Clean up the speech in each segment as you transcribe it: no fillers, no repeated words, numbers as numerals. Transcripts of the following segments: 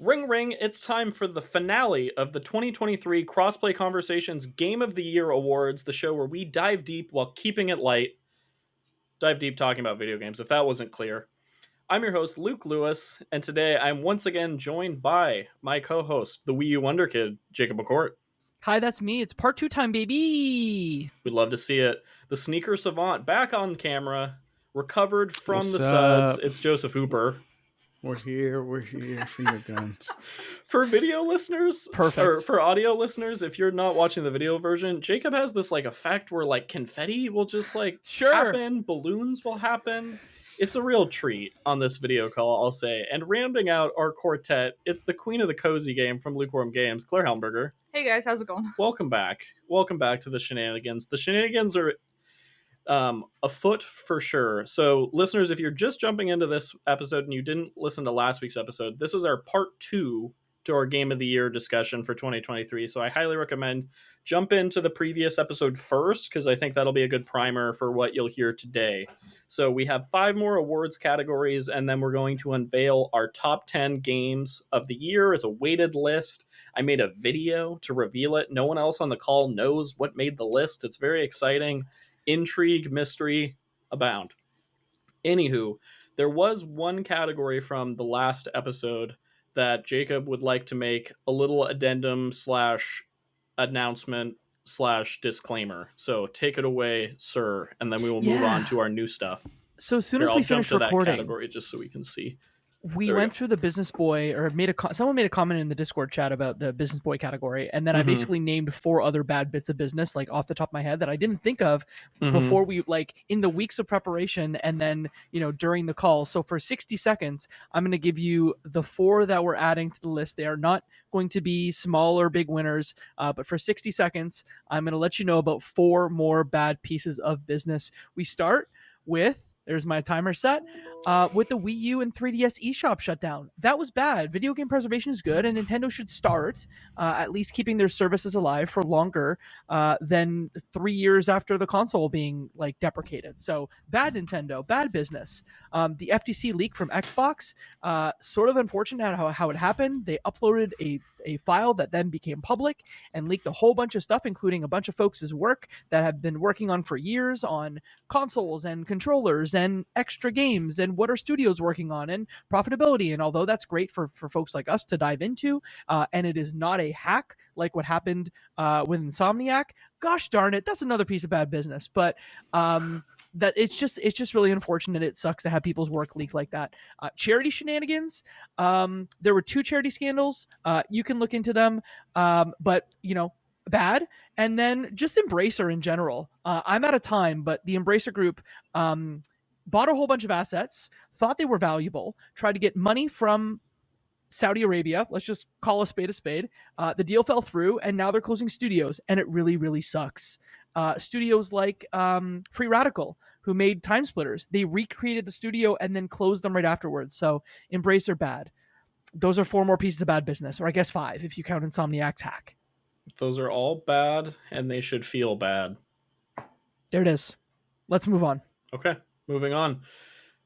Ring ring, it's time for the finale of the 2023 Crossplay Conversations Game of the Year Awards, the show where we dive deep while keeping it light. Dive deep talking about video games, if that wasn't clear. I'm your host, Luke Lewis, and today I'm once again joined by my co-host, the Wii U Wonder Kid, Jacob McCourt. Hi, that's me. It's part 2 time, baby. We'd love to see it. The Sneaker Savant back on camera, recovered from What's the suds. up? It's Joseph Hooper. We're here, finger guns. For video listeners, Perfect. Or for audio listeners, if you're not watching the video version, Jacob has this like effect where like confetti will just like happen, balloons will happen. It's a real treat on this video call, I'll say. And rounding out our quartet, it's the queen of the cozy game from LukeWarmGames, Claire Helmberger. Hey guys, how's it going? Welcome back. Welcome back to the shenanigans. The shenanigans are afoot for sure. So listeners, if you're just jumping into this episode and you didn't listen to last week's episode, this is our part 2 to our Game of the Year discussion for 2023. So I highly recommend jump into the previous episode first, because I think that'll be a good primer for what you'll hear today. So we have 5 more awards categories, and then we're going to unveil our top 10 games of the year. It's a weighted list. I made a video to reveal it. No one else on the call knows what made the list. It's very exciting. Intrigue, mystery abound. Anywho, there was one category from the last episode that Jacob would like to make a little addendum / announcement / disclaimer. So take it away, sir, and then we will move on to our new stuff. So as soon as we finish recording, that category just so we can see. We went through the Business Boy, or someone made a comment in the Discord chat about the Business Boy category, and then I basically named 4 other bad bits of business, like off the top of my head, that I didn't think of before we, like, in the weeks of preparation, and then, you know, during the call. So for 60 seconds, I'm going to give you the 4 that we're adding to the list. They are not going to be small or big winners, but for 60 seconds, I'm going to let you know about 4 more bad pieces of business. We start with... There's my timer set. With the Wii U and 3DS eShop shutdown. That was bad. Video game preservation is good, and Nintendo should start at least keeping their services alive for longer than 3 years after the console being like deprecated. So bad Nintendo, bad business. The FTC leak from Xbox, sort of unfortunate how it happened. They uploaded a file that then became public and leaked a whole bunch of stuff, including a bunch of folks' work that have been working on for years on consoles and controllers and extra games and what are studios working on and profitability. And although that's great for folks like us to dive into, and it is not a hack like what happened with Insomniac, gosh darn it, that's another piece of bad business. But that it's just really unfortunate. It sucks to have people's work leak like that. Charity shenanigans. There were 2 charity scandals. You can look into them, but you know, bad. And then just Embracer in general. I'm out of time, but the Embracer group bought a whole bunch of assets, thought they were valuable, tried to get money from Saudi Arabia. Let's just call a spade a spade. The deal fell through, and now they're closing studios, and it really, really sucks. Studios like Free Radical, who made Time Splitters, they recreated the studio and then closed them right afterwards. So Embracer bad. Those are 4 more pieces of bad business, or I guess 5 if you count Insomniac's hack. Those are all bad, and they should feel bad. There it is. Let's move on. Okay, moving on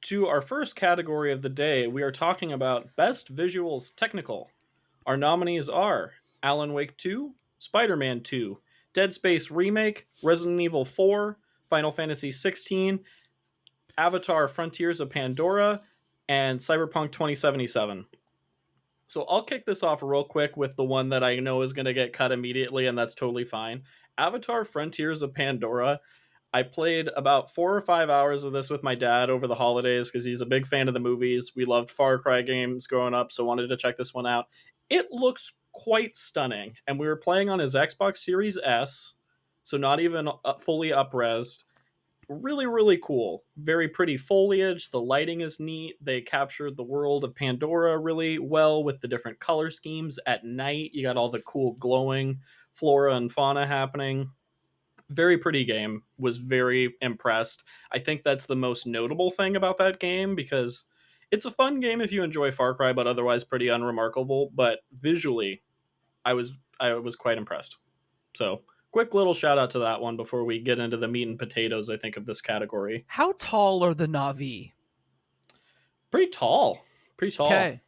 to our first category of the day. We are talking about Best Visuals Technical. Our nominees are Alan Wake 2, Spider-Man 2, Dead Space Remake, Resident Evil 4, Final Fantasy 16, Avatar Frontiers of Pandora, and Cyberpunk 2077. So I'll kick this off real quick with the one that I know is going to get cut immediately, and that's totally fine. Avatar Frontiers of Pandora. I played about 4 or 5 hours of this with my dad over the holidays because he's a big fan of the movies. We loved Far Cry games growing up, so wanted to check this one out. It looks quite stunning, and we were playing on his Xbox Series S, so not even fully up-resed. Really, really cool. Very pretty foliage. The lighting is neat. They captured the world of Pandora really well with the different color schemes. At night, you got all the cool glowing flora and fauna happening. Very pretty game. Was very impressed. I think that's the most notable thing about that game, because it's a fun game if you enjoy Far Cry, but otherwise pretty unremarkable. But visually, I was quite impressed. So quick little shout out to that one before we get into the meat and potatoes, I think, of this category. How tall are the Na'vi? Pretty tall. Okay.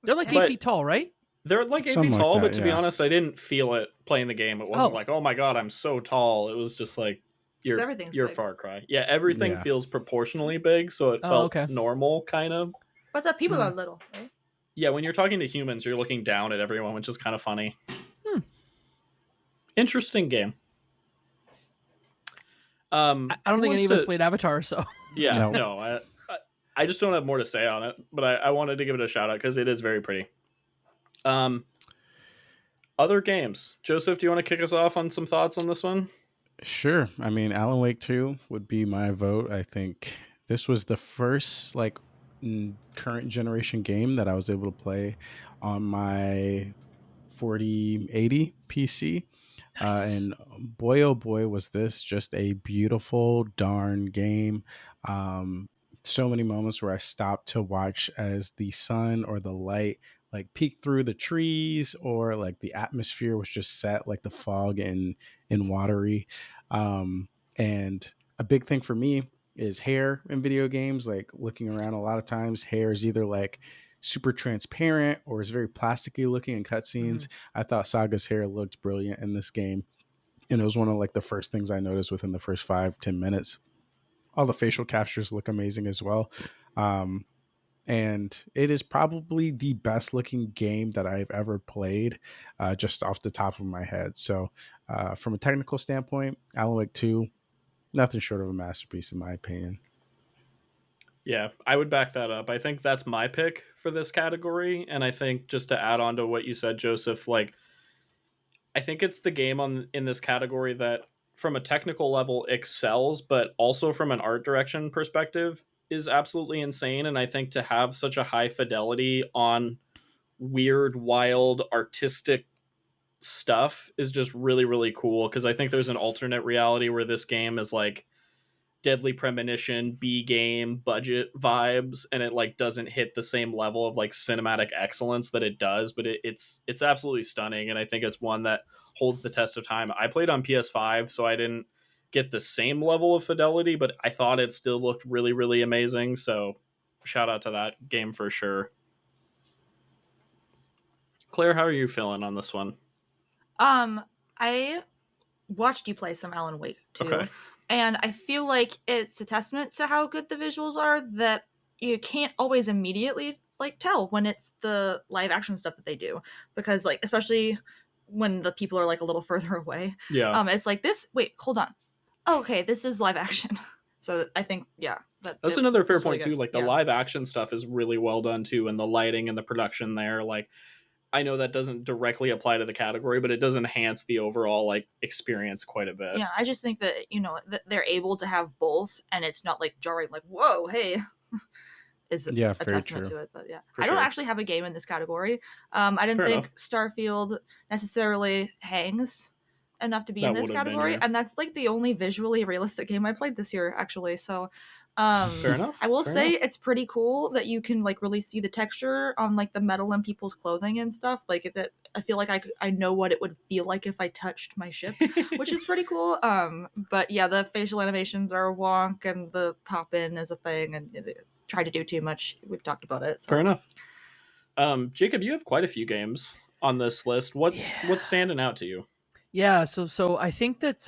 They're like But- 8 feet tall, right? They're like 8 feet Something like tall, that, but to be yeah. honest, I didn't feel it playing the game. It wasn't Oh. like, oh my god, I'm so tall. It was just like, you're everything's big. Far Cry. Yeah, everything Yeah. feels proportionally big, so it Oh, felt okay. normal, kind of. But the people Hmm. are little, right? Yeah, when you're talking to humans, you're looking down at everyone, which is kind of funny. Interesting game. I don't who think any wants of us to- played Avatar, so Yeah, No. no, I just don't have more to say on it, but I wanted to give it a shout out because it is very pretty. Other games. Joseph, do you want to kick us off on some thoughts on this one? Sure. I mean, Alan Wake 2 would be my vote. I think this was the first current generation game that I was able to play on my 4080 PC. Nice. And boy, oh boy, was this just a beautiful darn game. So many moments where I stopped to watch as the sun or the light like peek through the trees, or like the atmosphere was just set like the fog and watery. And a big thing for me is hair in video games. Like looking around, a lot of times hair is either like super transparent or is very plasticky looking in cutscenes. I thought Saga's hair looked brilliant in this game, and it was one of like the first things I noticed within the first 5-10 minutes. All the facial captures look amazing as well. And it is probably the best looking game that I've ever played, just off the top of my head. So from a technical standpoint, Alan Wake 2, nothing short of a masterpiece in my opinion. Yeah, I would back that up. I think that's my pick for this category. And I think just to add on to what you said, Joseph, like, I think it's the game in this category that from a technical level excels, but also from an art direction perspective is absolutely insane. And I think to have such a high fidelity on weird, wild, artistic stuff is just really, really cool. Because I think there's an alternate reality where this game is like Deadly Premonition, B game, budget vibes, and it like doesn't hit the same level of like cinematic excellence that it does, but it's absolutely stunning. And I think it's one that holds the test of time. I played on PS5, so I didn't get the same level of fidelity, but I thought it still looked really, really amazing. So shout out to that game for sure. Claire, how are you feeling on this one? I watched you play some Alan Wake too. Okay. And I feel like it's a testament to how good the visuals are that you can't always immediately like tell when it's the live action stuff that they do, because like especially when the people are like a little further away. Yeah. It's like this. Wait, hold on. Oh, okay, this is live action. So I think That's another fair was really point too. good. Like the Yeah. live action stuff is really well done too, and the lighting and the production there. Like I know that doesn't directly apply to the category, but it does enhance the overall like experience quite a bit. Yeah, I just think that that they're able to have both, and it's not like jarring. Like, whoa, hey, is Yeah, a very testament true. to it. But yeah, For I don't sure. actually have a game in this category. I didn't Fair think enough. Starfield necessarily hangs enough to be That in this would have been category, your- and that's like the only visually realistic game I played this year, actually. So, Fair enough. I will Fair say enough. it's pretty cool that you can like really see the texture on like the metal in people's clothing and stuff. Like that, I feel like I know what it would feel like if I touched my ship, which is pretty cool. But yeah, the facial animations are wonk, and the pop in is a thing, and they try to do too much. We've talked about it. So. Fair enough. Jacob, you have quite a few games on this list. What's standing out to you? Yeah, so I think that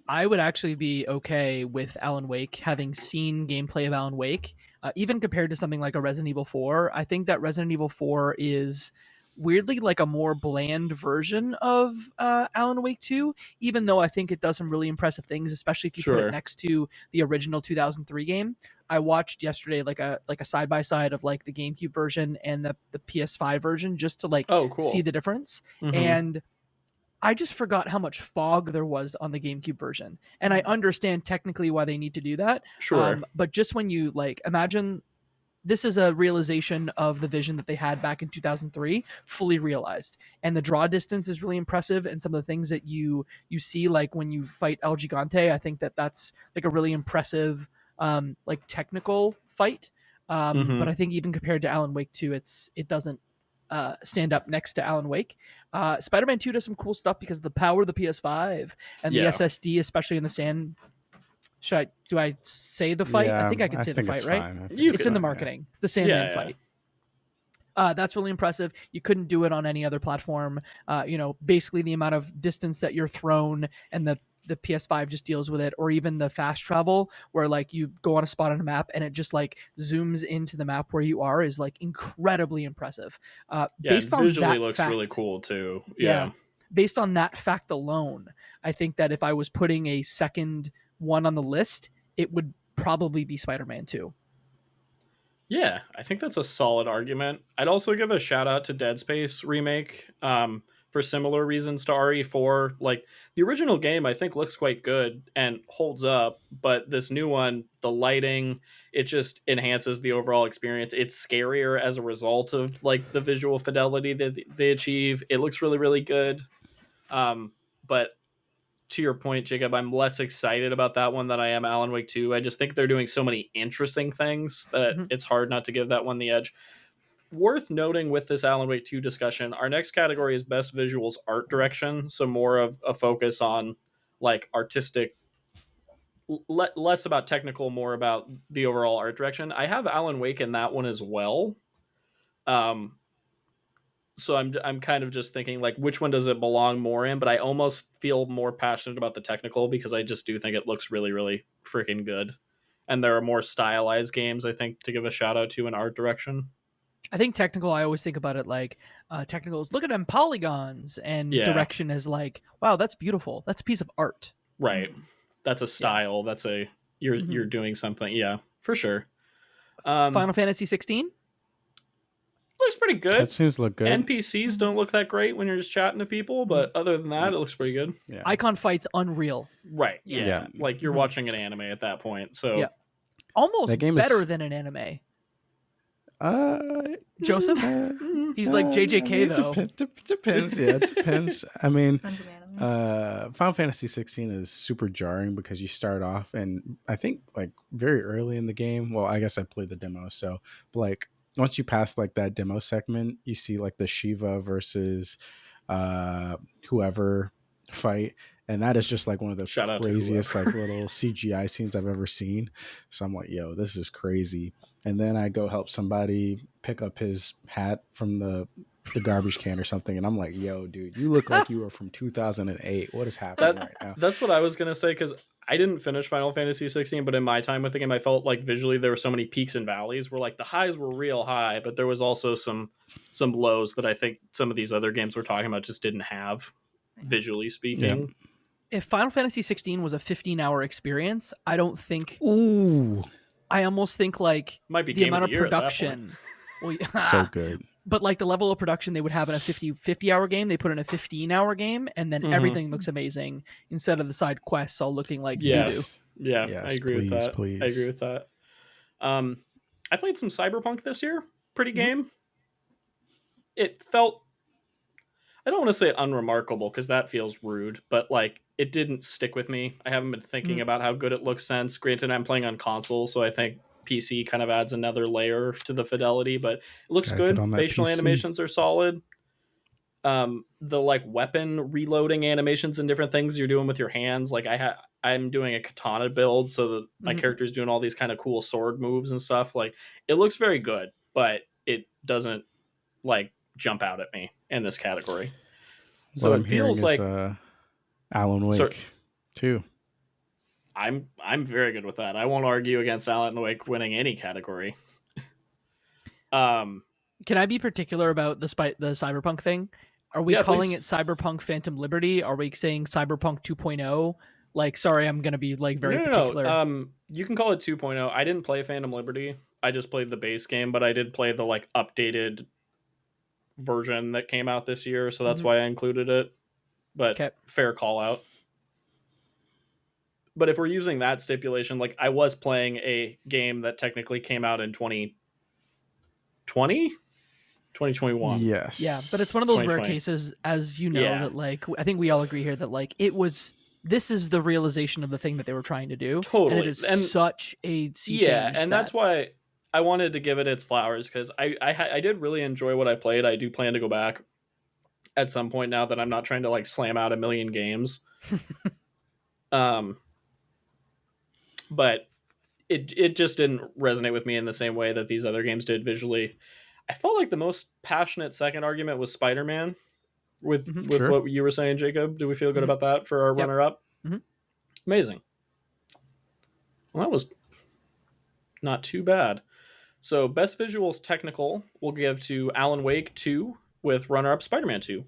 I would actually be okay with Alan Wake, having seen gameplay of Alan Wake, even compared to something like a Resident Evil 4. I think that Resident Evil 4 is weirdly like a more bland version of Alan Wake 2, even though I think it does some really impressive things, especially if you put Sure. it next to the original 2003 game. I watched yesterday like a side by side of like the GameCube version and the PS5 version just to like Oh, cool. see the difference. Mhm. And I just forgot how much fog there was on the GameCube version. And I understand technically why they need to do that. Sure. But just when you like imagine this is a realization of the vision that they had back in 2003 fully realized, and the draw distance is really impressive, and some of the things that you see like when you fight El Gigante, I think that's like a really impressive like technical fight. Mhm. But I think even compared to Alan Wake 2, it doesn't stand up next to Alan Wake. Spider-Man 2 does some cool stuff because of the power of the PS5 and Yeah. the SSD, especially in the sand. Do I say the fight? I think I can say the fight, it's right? fine. I think You It's can, in the fine, yeah. marketing, the Sandman Yeah. fight. That's really impressive. You couldn't do it on any other platform. Basically the amount of distance that you're thrown, and the PS5 just deals with it, or even the fast travel where like you go on a spot on a map and it just like zooms into the map where you are, is like incredibly impressive. Based on visually that looks fact, really cool too. yeah. Based on that fact alone, I think that if I was putting a second one on the list, it would probably be Spider-Man 2. Yeah, I think that's a solid argument. I'd also give a shout out to Dead Space remake, for similar reasons to RE4. Like the original game, I think looks quite good and holds up, but this new one, the lighting, it just enhances the overall experience. It's scarier as a result of like the visual fidelity that they achieve. It looks really, really good. But to your point, Jacob, I'm less excited about that one than I am Alan Wake 2. I just think they're doing so many interesting things that it's hard not to give that one the edge. Worth noting with this Alan Wake 2 discussion, our next category is best visuals art direction. So more of a focus on like artistic, less about technical, more about the overall art direction. I have Alan Wake in that one as well. So I'm kind of just thinking like which one does it belong more in, but I almost feel more passionate about the technical because I just do think it looks really, really freaking good. And there are more stylized games, I think, to give a shout out to in art direction. I think technical, I always think about it like technicals, look at them polygons, and direction is like, wow, that's beautiful. That's a piece of art. Right. That's a style. That's you're doing something. Yeah, for sure. Final Fantasy 16? Looks pretty good. That seems to look good. NPCs don't look that great when you're just chatting to people, but other than that, it looks pretty good. Yeah. Icon fights unreal. Right. Yeah. Like you're watching an anime at that point. So almost that game better than an anime. Joseph? He's like JJK though. Depends. Yeah, it depends. I mean, Final Fantasy 16 is super jarring because you start off, and I think like very early in the game. Well, I guess I played the demo, so like once you pass like that demo segment, you see like the Shiva versus whoever fight, and that is just like one of the craziest like little CGI scenes I've ever seen. So I'm like, yo, this is crazy. And then I go help somebody pick up his hat from the garbage can or something, and I'm like, yo, dude, you look like you were from 2008. What is happening right now? That's what I was gonna say, because I didn't finish Final Fantasy 16, but in my time with the game, I felt like visually there were so many peaks and valleys where like the highs were real high, but there was also some lows that I think some of these other games we're talking about just didn't have, visually speaking. Yeah. If Final Fantasy 16 was a 15-hour experience, I don't think. Ooh. I almost think like might be the amount of production. Well, so good. But like the level of production they would have in a 50-hour game, they put in a 15-hour game, and then everything looks amazing instead of the side quests all looking like yes. Yeah, I agree with that. I agree with that. I played some Cyberpunk this year. Pretty game. It felt, I don't want to say unremarkable because that feels rude, but like it didn't stick with me. I haven't been thinking about how good it looks since. Granted, I'm playing on console, so I think PC kind of adds another layer to the fidelity, but it looks good. Facial animations are solid. The like weapon reloading animations and different things you're doing with your hands. Like I'm doing a katana build, so that my character's doing all these kind of cool sword moves and stuff. Like it looks very good, but it doesn't like jump out at me in this category. So it feels like Alan Wake 2. I'm very good with that. I won't argue against Alan Wake winning any category. Can I be particular about the Cyberpunk thing? Are we calling it Cyberpunk Phantom Liberty? Are we saying Cyberpunk 2.0? Like, sorry, I'm going to be like very particular. No. You can call it 2.0. I didn't play Phantom Liberty. I just played the base game, but I did play the like updated version that came out this year, so that's why I included it. But fair call out. But if we're using that stipulation, like I was playing a game that technically came out in 2021. Yes. Yeah, but it's one of those rare cases, as you know, that like I think we all agree here that like this is the realization of the thing that they were trying to do. Totally. And it is such a sea change. And that's why I wanted to give it its flowers, because I did really enjoy what I played. I do plan to go back at some point now that I'm not trying to like slam out a million games. But it just didn't resonate with me in the same way that these other games did visually. I felt like the most passionate second argument was Spider-Man. With Sure. what you were saying, Jacob, do we feel good about that for our runner-up? Amazing. Well, that was not too bad. So, best visuals technical we'll give to Alan Wake 2 with runner-up Spider-Man 2.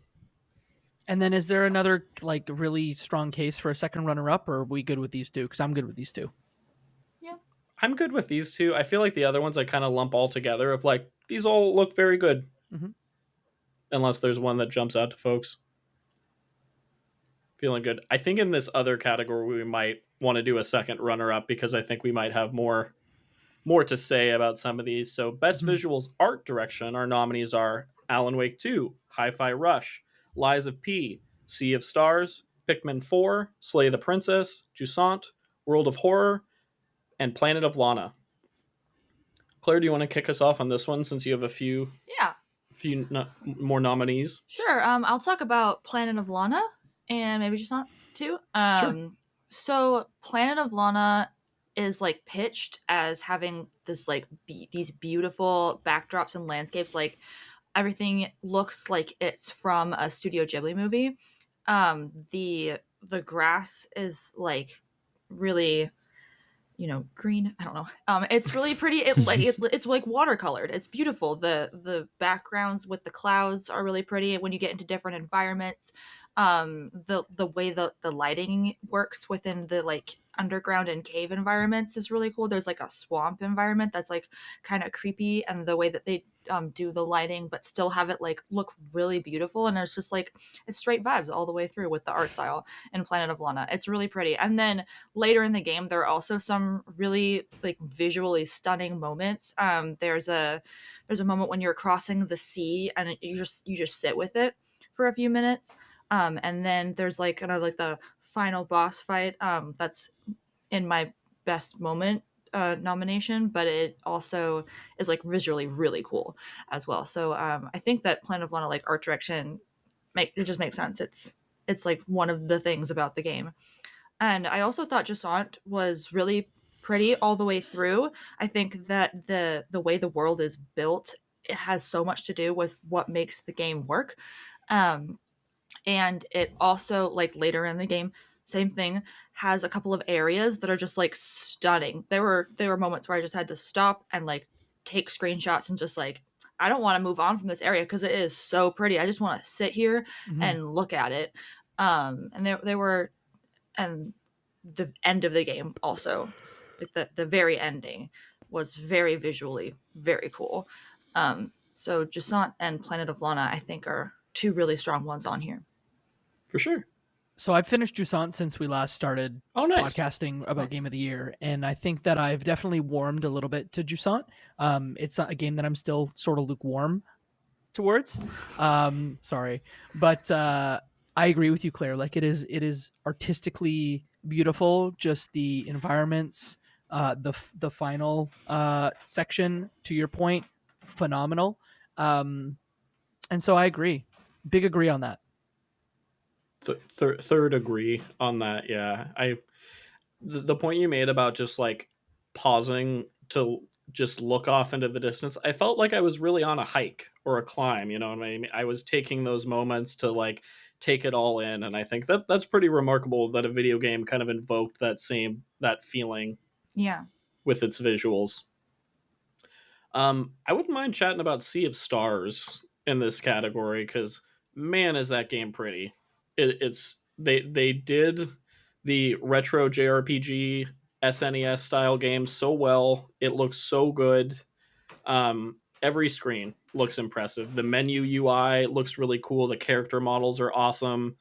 And then is there another like really strong case for a second runner-up, or are we good with these two? Because I'm good with these two. Yeah. I'm good with these two. I feel like the other ones I kind of lump all together of like, these all look very good. Unless there's one that jumps out to folks. Feeling good. I think in this other category we might want to do a second runner-up because I think we might have more to say about some of these. So best visuals art direction, our nominees are Alan Wake 2, Hi-Fi Rush, Lies of P, Sea of Stars, Pikmin 4, Slay the Princess, Jusant, World of Horror, and Planet of Lana. Claire, do you want to kick us off on this one since you have a few more nominees? Sure. I'll talk about Planet of Lana and maybe Jusant too. Sure. So Planet of Lana is like pitched as having this like these beautiful backdrops and landscapes. Like everything looks like it's from a Studio Ghibli movie. The grass is like really, green. I don't know. It's really pretty. It's like watercolored. It's beautiful. The backgrounds with the clouds are really pretty when you get into different environments. The way the lighting works within the like underground and cave environments is really cool. There's like a swamp environment that's like kind of creepy, and the way that they do the lighting but still have it like look really beautiful, and there's just like it's straight vibes all the way through with the art style in Planet of Lana. It's really pretty. And then later in the game there are also some really like visually stunning moments. There's a moment when you're crossing the sea and you just sit with it for a few minutes. And then there's like kind of like the final boss fight that's in my best moment nomination, but it also is like visually really cool as well. So I think that Planet of Lana like art direction it just makes sense. It's like one of the things about the game. And I also thought Jusant was really pretty all the way through. I think that the way the world is built, it has so much to do with what makes the game work. And it also, like later in the game, same thing, has a couple of areas that are just like stunning. There were moments where I just had to stop and like take screenshots and just like, I don't want to move on from this area because it is so pretty. I just want to sit here and look at it. And there were, and the end of the game also, like the very ending was very visually very cool. So Jusant and Planet of Lana, I think, are two really strong ones on here. For sure. So I've finished Jusant since we last started podcasting about Game of the Year, and I think that I've definitely warmed a little bit to Jusant. It's not a game that I'm still sort of lukewarm towards. Sorry, but I agree with you, Claire. Like it is artistically beautiful. Just the environments, the final section, to your point, phenomenal. And so I agree. Big agree on that. Third agree on that. Yeah, the point you made about just like pausing to just look off into the distance, I felt like I was really on a hike or a climb. You know what I mean? I was taking those moments to like take it all in, and I think that's pretty remarkable that a video game kind of invoked that feeling. Yeah, with its visuals. I wouldn't mind chatting about Sea of Stars in this category because man, is that game pretty. They did the retro JRPG SNES style game so well. It looks so good. Every screen looks impressive. The menu UI looks really cool. The character models are awesome.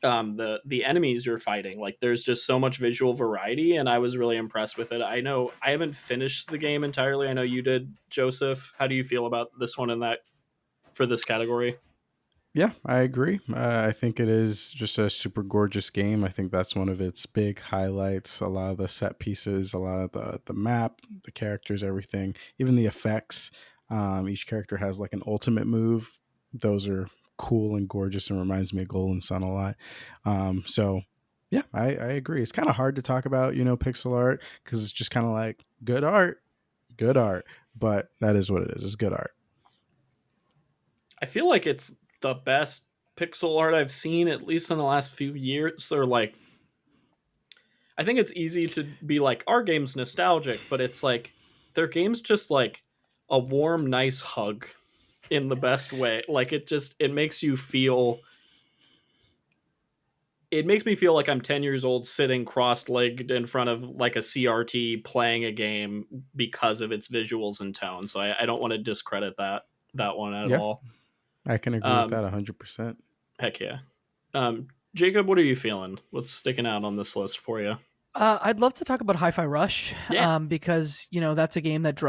The enemies you're fighting, like there's just so much visual variety, and I was really impressed with it. I know I haven't finished the game entirely. I know you did, Joseph. How do you feel about this one for this category? Yeah, I agree. I think it is just a super gorgeous game. I think that's one of its big highlights. A lot of the set pieces, a lot of the map, the characters, everything, even the effects. Each character has like an ultimate move. Those are cool and gorgeous and reminds me of Golden Sun a lot. So yeah, I agree. It's kind of hard to talk about, pixel art because it's just kind of like good art, but that is what it is. It's good art. I feel like it's the best pixel art I've seen, at least in the last few years. Or like, I think it's easy to be like, our game's nostalgic, but it's like their game's just like a warm, nice hug in the best way. Like it makes you feel. It makes me feel like I'm 10 years old sitting cross-legged in front of like a CRT playing a game because of its visuals and tone. So I don't want to discredit that one at Yeah, all. I can agree with that 100%. Heck yeah. Jacob, what are you feeling? What's sticking out on this list for you? I'd love to talk about Hi-Fi Rush, Yeah. because that's a game that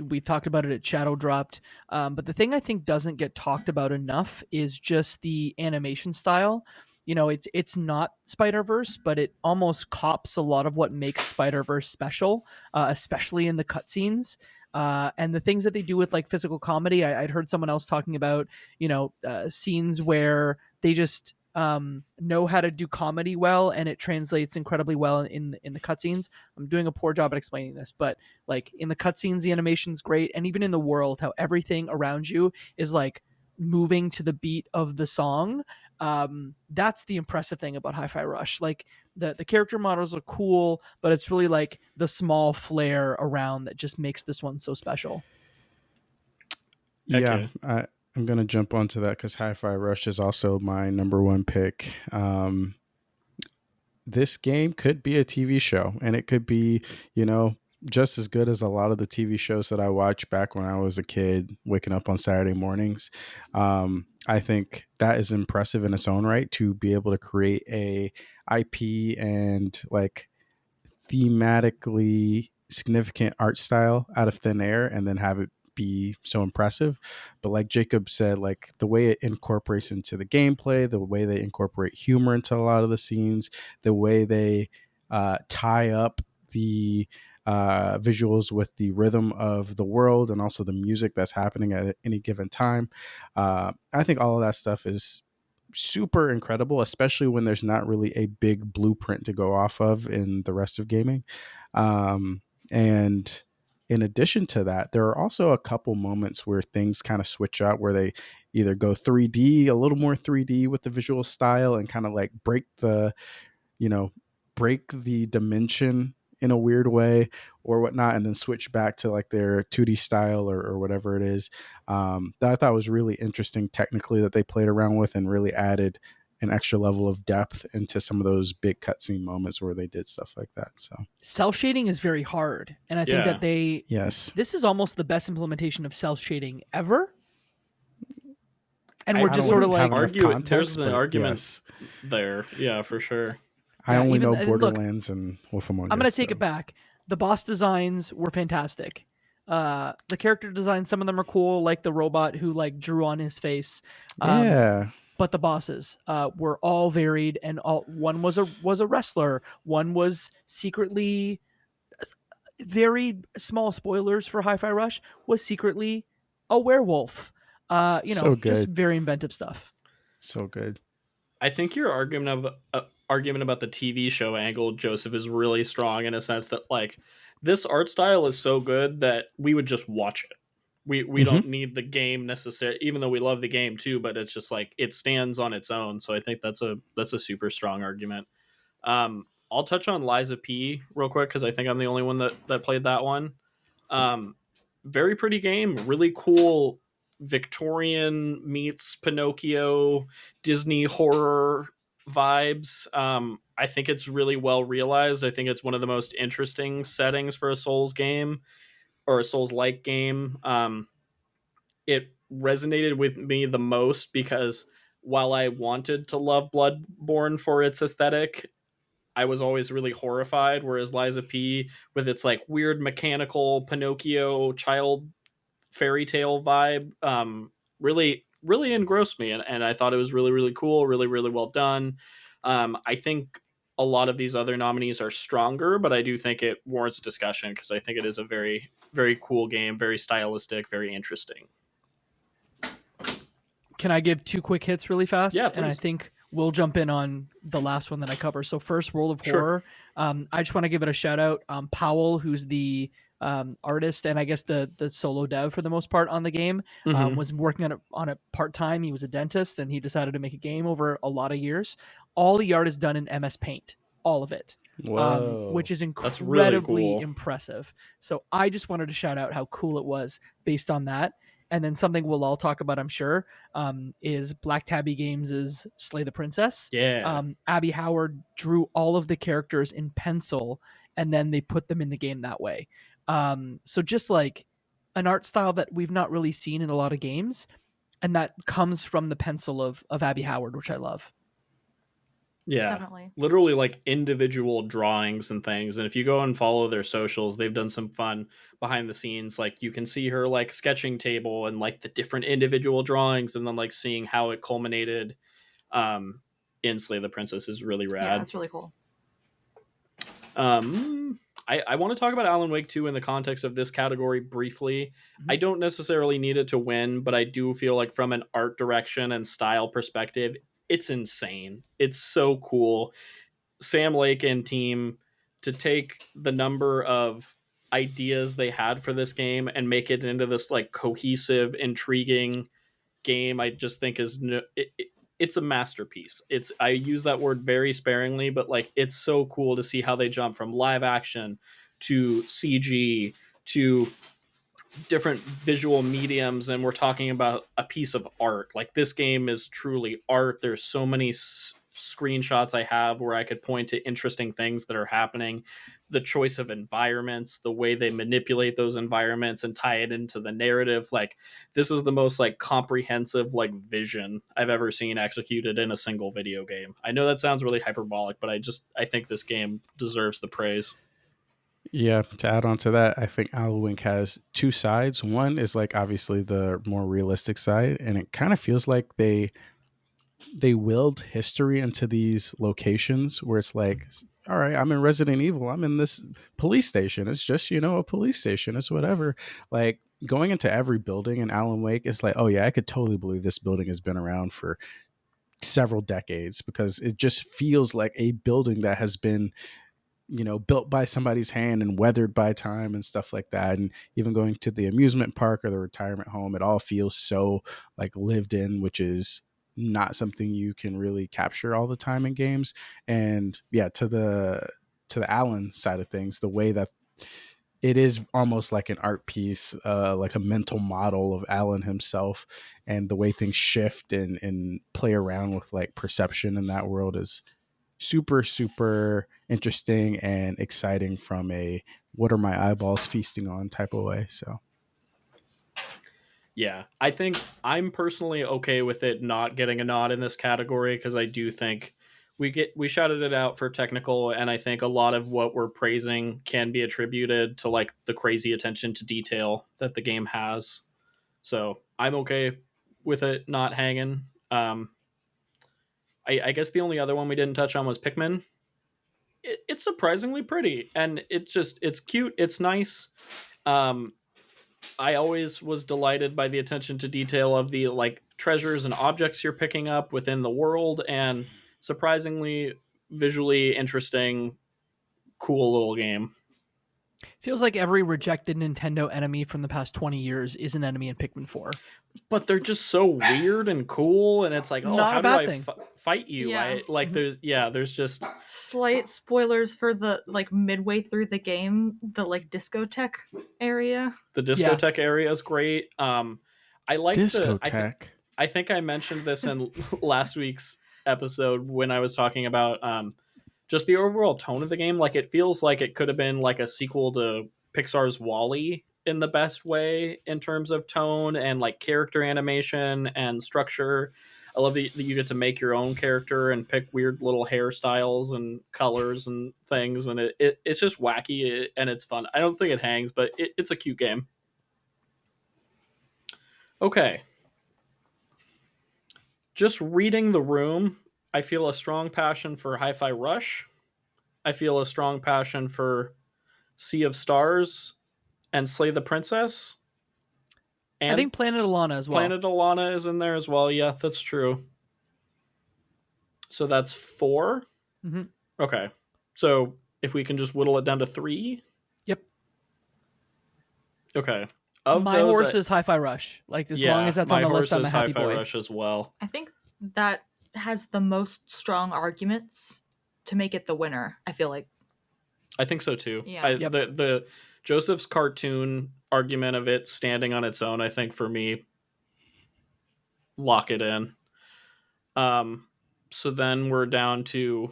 we talked about it at Shadow Dropped. But the thing I think doesn't get talked about enough is just the animation style. It's not Spider-Verse, but it almost cops a lot of what makes Spider-Verse special, especially in the cutscenes. And the things that they do with like physical comedy. I'd heard someone else talking about, scenes where they just know how to do comedy well, and it translates incredibly well in the cutscenes. I'm doing a poor job at explaining this, but like in the cutscenes, the animation's great, and even in the world, how everything around you is like moving to the beat of the song. That's the impressive thing about Hi-Fi Rush. Like the character models are cool, but it's really like the small flair around that just makes this one so special. Heck Yeah, yeah. I'm going to jump onto that because Hi-Fi Rush is also my number one pick. This game could be a TV show, and it could be, just as good as a lot of the TV shows that I watched back when I was a kid, waking up on Saturday mornings. I think that is impressive in its own right to be able to create a IP and like thematically significant art style out of thin air and then have it be so impressive. But like Jacob said, like the way it incorporates into the gameplay, the way they incorporate humor into a lot of the scenes, the way they tie up the visuals with the rhythm of the world and also the music that's happening at any given time. I think all of that stuff is super incredible, especially when there's not really a big blueprint to go off of in the rest of gaming. And in addition to that, there are also a couple moments where things kind of switch up, where they either go 3D, a little more 3D with the visual style, and kind of like break the dimension in a weird way or whatnot, and then switch back to like their 2D style or whatever it is. That I thought was really interesting technically that they played around with and really added an extra level of depth into some of those big cutscene moments where they did stuff like that. So cell shading is very hard, and I think that this is almost the best implementation of cell shading ever. And we're just sort of like there's an argument there. Yeah, for sure. I only know Borderlands and Wolf Among Us. I'm going to take it back. The boss designs were fantastic. The character designs, some of them are cool, like the robot who like drew on his face. But the bosses were all varied, and one was a wrestler. One was secretly, very small spoilers for Hi-Fi Rush, was secretly a werewolf. Just very inventive stuff. So good. I think your argument about the TV show angle, Joseph, is really strong in a sense that like this art style is so good that we would just watch it. We don't need the game necessarily, even though we love the game too, but it's just like it stands on its own. So I think that's a super strong argument. I'll touch on Liza P real quick because I think I'm the only one that played that one. Very pretty game, really cool Victorian meets Pinocchio Disney horror vibes. I think it's really well realized. I think it's one of the most interesting settings for a Souls game or a Souls-like game. It resonated with me the most because while I wanted to love Bloodborne for its aesthetic, I was always really horrified, whereas Liza P, with its like weird mechanical Pinocchio child fairy tale vibe, really really engrossed me, and I thought it was really really cool, really really well done. I think a lot of these other nominees are stronger, but I do think it warrants discussion because I think it is a very very cool game, very stylistic, very interesting. Can I give two quick hits really fast? Yeah, please. And I think we'll jump in on the last one that I cover. So first, World of Horror. I just want to give it a shout out. Powell, who's the artist and I guess the solo dev for the most part on the game, was working on it part-time. He was a dentist and he decided to make a game over a lot of years. All the art is done in MS Paint, all of it. Whoa. Which is That's really incredibly cool. impressive. So I just wanted to shout out how cool it was based on that. And then something we'll all talk about, I'm sure, is Black Tabby Games' Slay the Princess. Yeah. Abby Howard drew all of the characters in pencil, and then they put them in the game that way. So just like an art style that we've not really seen in a lot of games, and that comes from the pencil of Abby Howard, which I love. Yeah, Definitely. literally like individual drawings and things. And if you go and follow their socials, they've done some fun behind the scenes. Like you can see her like sketching table and like the different individual drawings, and then like seeing how it culminated in Slay the Princess is really rad. Yeah, that's really cool. I want to talk about Alan Wake 2 in the context of this category briefly. I don't necessarily need it to win, but I do feel like from an art direction and style perspective, it's insane. It's so cool. Sam Lake and team to take the number of ideas they had for this game and make it into this like cohesive, intriguing game, I just think is it's a masterpiece. I use that word very sparingly, but like it's so cool to see how they jump from live action to CG to different visual mediums, and we're talking about a piece of art. Like this game is truly art. There's so many screenshots I have where I could point to interesting things that are happening, the choice of environments, the way they manipulate those environments and tie it into the narrative. Like this is the most like comprehensive like vision I've ever seen executed in a single video game. I know that sounds really hyperbolic, but I think this game deserves the praise. Yeah, to add on to that, I think Alan Wake has two sides. One is like obviously the more realistic side, and it kind of feels like they willed history into these locations where it's like, all right, I'm in Resident Evil, I'm in this police station. It's just, a police station. It's whatever. Like going into every building in Alan Wake, it's like, oh yeah, I could totally believe this building has been around for several decades, because it just feels like a building that has been built by somebody's hand and weathered by time and stuff like that. And even going to the amusement park or the retirement home, it all feels so like lived in, which is not something you can really capture all the time in games. And yeah, to the Alan side of things, the way that it is almost like an art piece, like a mental model of Alan himself, and the way things shift and play around with like perception in that world is super, super interesting and exciting from a what are my eyeballs feasting on type of way. So yeah, I think I'm personally okay with it not getting a nod in this category, because I do think we shouted it out for technical, and I think a lot of what we're praising can be attributed to like the crazy attention to detail that the game has. So I'm okay with it not hanging. I guess the only other one we didn't touch on was Pikmin. It's surprisingly pretty, and it's cute, it's nice. I always was delighted by the attention to detail of the like treasures and objects you're picking up within the world, and surprisingly visually interesting, cool little game. Feels like every rejected Nintendo enemy from the past 20 years is an enemy in Pikmin 4. But they're just so weird and cool, and it's like, oh, Not how a do bad I thing. fight you? Yeah. There's just Slight spoilers for the like midway through the game, the like discotheque area. the discotheque area is great. I like discotheque. I think I mentioned this in last week's episode when I was talking about just the overall tone of the game. Like it feels like it could have been like a sequel to Pixar's WALL-E in the best way in terms of tone and like character animation and structure. I love that you get to make your own character and pick weird little hairstyles and colors and things, and it's just wacky and it's fun. I don't think it hangs, but it's a cute game. Okay. Just reading the room, I feel a strong passion for Hi-Fi Rush. I feel a strong passion for Sea of Stars and Slay the Princess. And I think Planet Lana as well. Planet Lana is in there as well. Yeah, that's true. So that's 4. Mm-hmm. Okay. So if we can just whittle it down to 3. Yep. Okay. Of My those, horse is Hi-Fi Rush. Like, as long as that's on the list, I'm a happy boy. Rush as well. I think that has the most strong arguments to make it the winner, I feel like. I think so too. Yeah. The Joseph's cartoon argument of it standing on its own, I think for me, lock it in. So then we're down to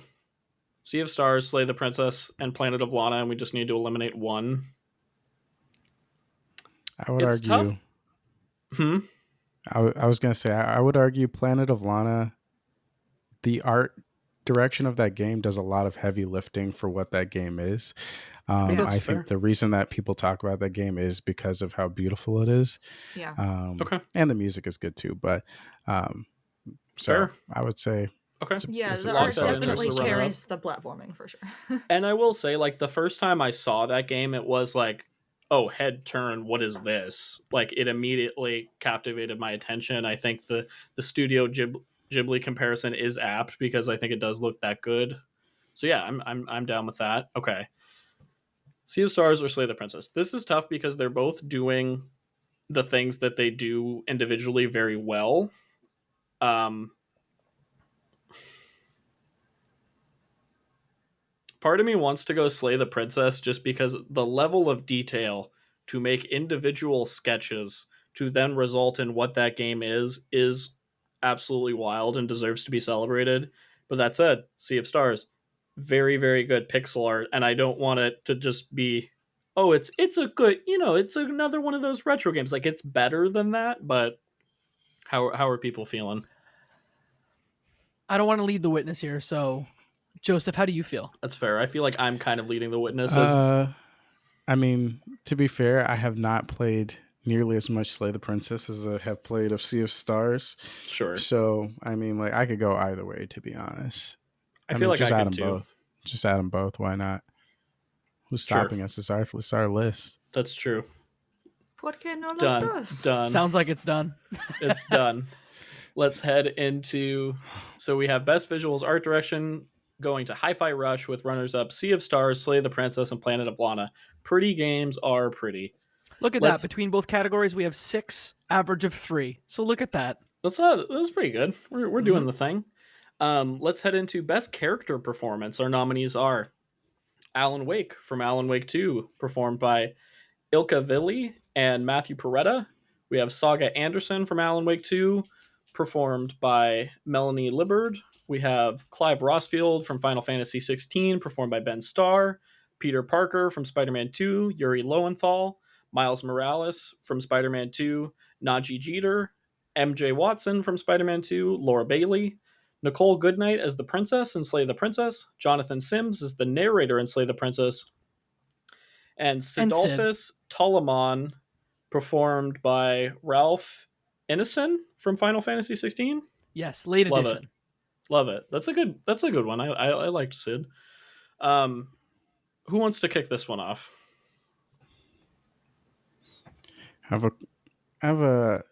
Sea of Stars, Slay the Princess, and Planet of Lana, and we just need to eliminate one. I would argue. Tough. I was going to say, I would argue Planet of Lana, the art direction of that game does a lot of heavy lifting for what that game is. I think the reason that people talk about that game is because of how beautiful it is. Yeah. Okay. And the music is good too, but so I would say okay. Yeah, the art definitely carries the platforming for sure. And I will say, like, the first time I saw that game, it was like, oh, head turn, what is this? Like, it immediately captivated my attention. I think the Studio Ghibli comparison is apt because I think it does look that good. So yeah, I'm down with that. Okay. Sea of Stars or Slay the Princess. This is tough because they're both doing the things that they do individually very well. Part of me wants to go Slay the Princess just because the level of detail to make individual sketches to then result in what that game is absolutely wild and deserves to be celebrated. But that said, Sea of Stars, very, very good pixel art, and I don't want it to just be, oh, it's a good, it's another one of those retro games. Like, it's better than that, but how are people feeling? I don't want to lead the witness here, so Joseph, how do you feel? That's fair. I feel like I'm kind of leading the witness. I mean, to be fair, I have not played nearly as much Slay the Princess as I have played of Sea of Stars. Sure. So, I mean, like, I could go either way, to be honest. I feel like just I add could them too. both. Just add them both. Why not? Who's stopping us? It's our list. That's true. Porque no Done. Sounds like it's done. It's done. Let's head into... So we have Best Visuals Art Direction going to Hi-Fi Rush with runners-up Sea of Stars, Slay the Princess, and Planet of Lana. Pretty games are pretty. Look at that. Between both categories, we have 6, average of 3. So look at that. That's pretty good. We're doing the thing. Let's head into Best Character Performance. Our nominees are Alan Wake from Alan Wake 2, performed by Ilka Villi and Matthew Peretta. We have Saga Anderson from Alan Wake 2, performed by Melanie Libbard. We have Clive Rossfield from Final Fantasy XVI, performed by Ben Starr. Peter Parker from Spider-Man 2, Yuri Lowenthal. Miles Morales from Spider-Man 2, Najee Jeter. MJ Watson from Spider-Man 2, Laura Bailey. Nicole Goodnight as the princess in Slay the Princess. Jonathan Sims as the narrator in Slay the Princess. And Sidolphus Tolaman, performed by Ralph Ineson from Final Fantasy 16. Yes, late edition. Love it. That's a good one. I liked Sid. Who wants to kick this one off? I have a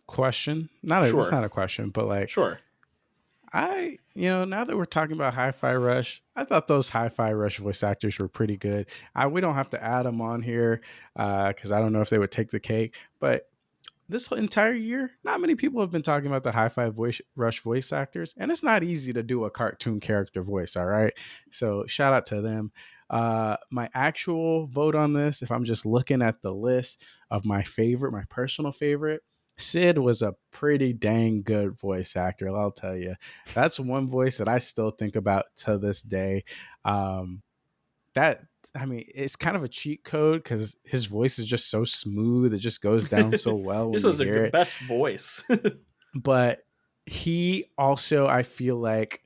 question. It's not a question, but like, sure. Now that we're talking about Hi-Fi Rush, I thought those Hi-Fi Rush voice actors were pretty good. We don't have to add them on here because I don't know if they would take the cake. But this entire year, not many people have been talking about the Hi-Fi Rush voice actors, and it's not easy to do a cartoon character voice. All right, so shout out to them. My actual vote on this, if I'm just looking at the list of my personal favorite, Sid was a pretty dang good voice actor. I'll tell you, that's one voice that I still think about to this day. It's kind of a cheat code because his voice is just so smooth. It just goes down so well. This is the best voice. But he also, I feel like,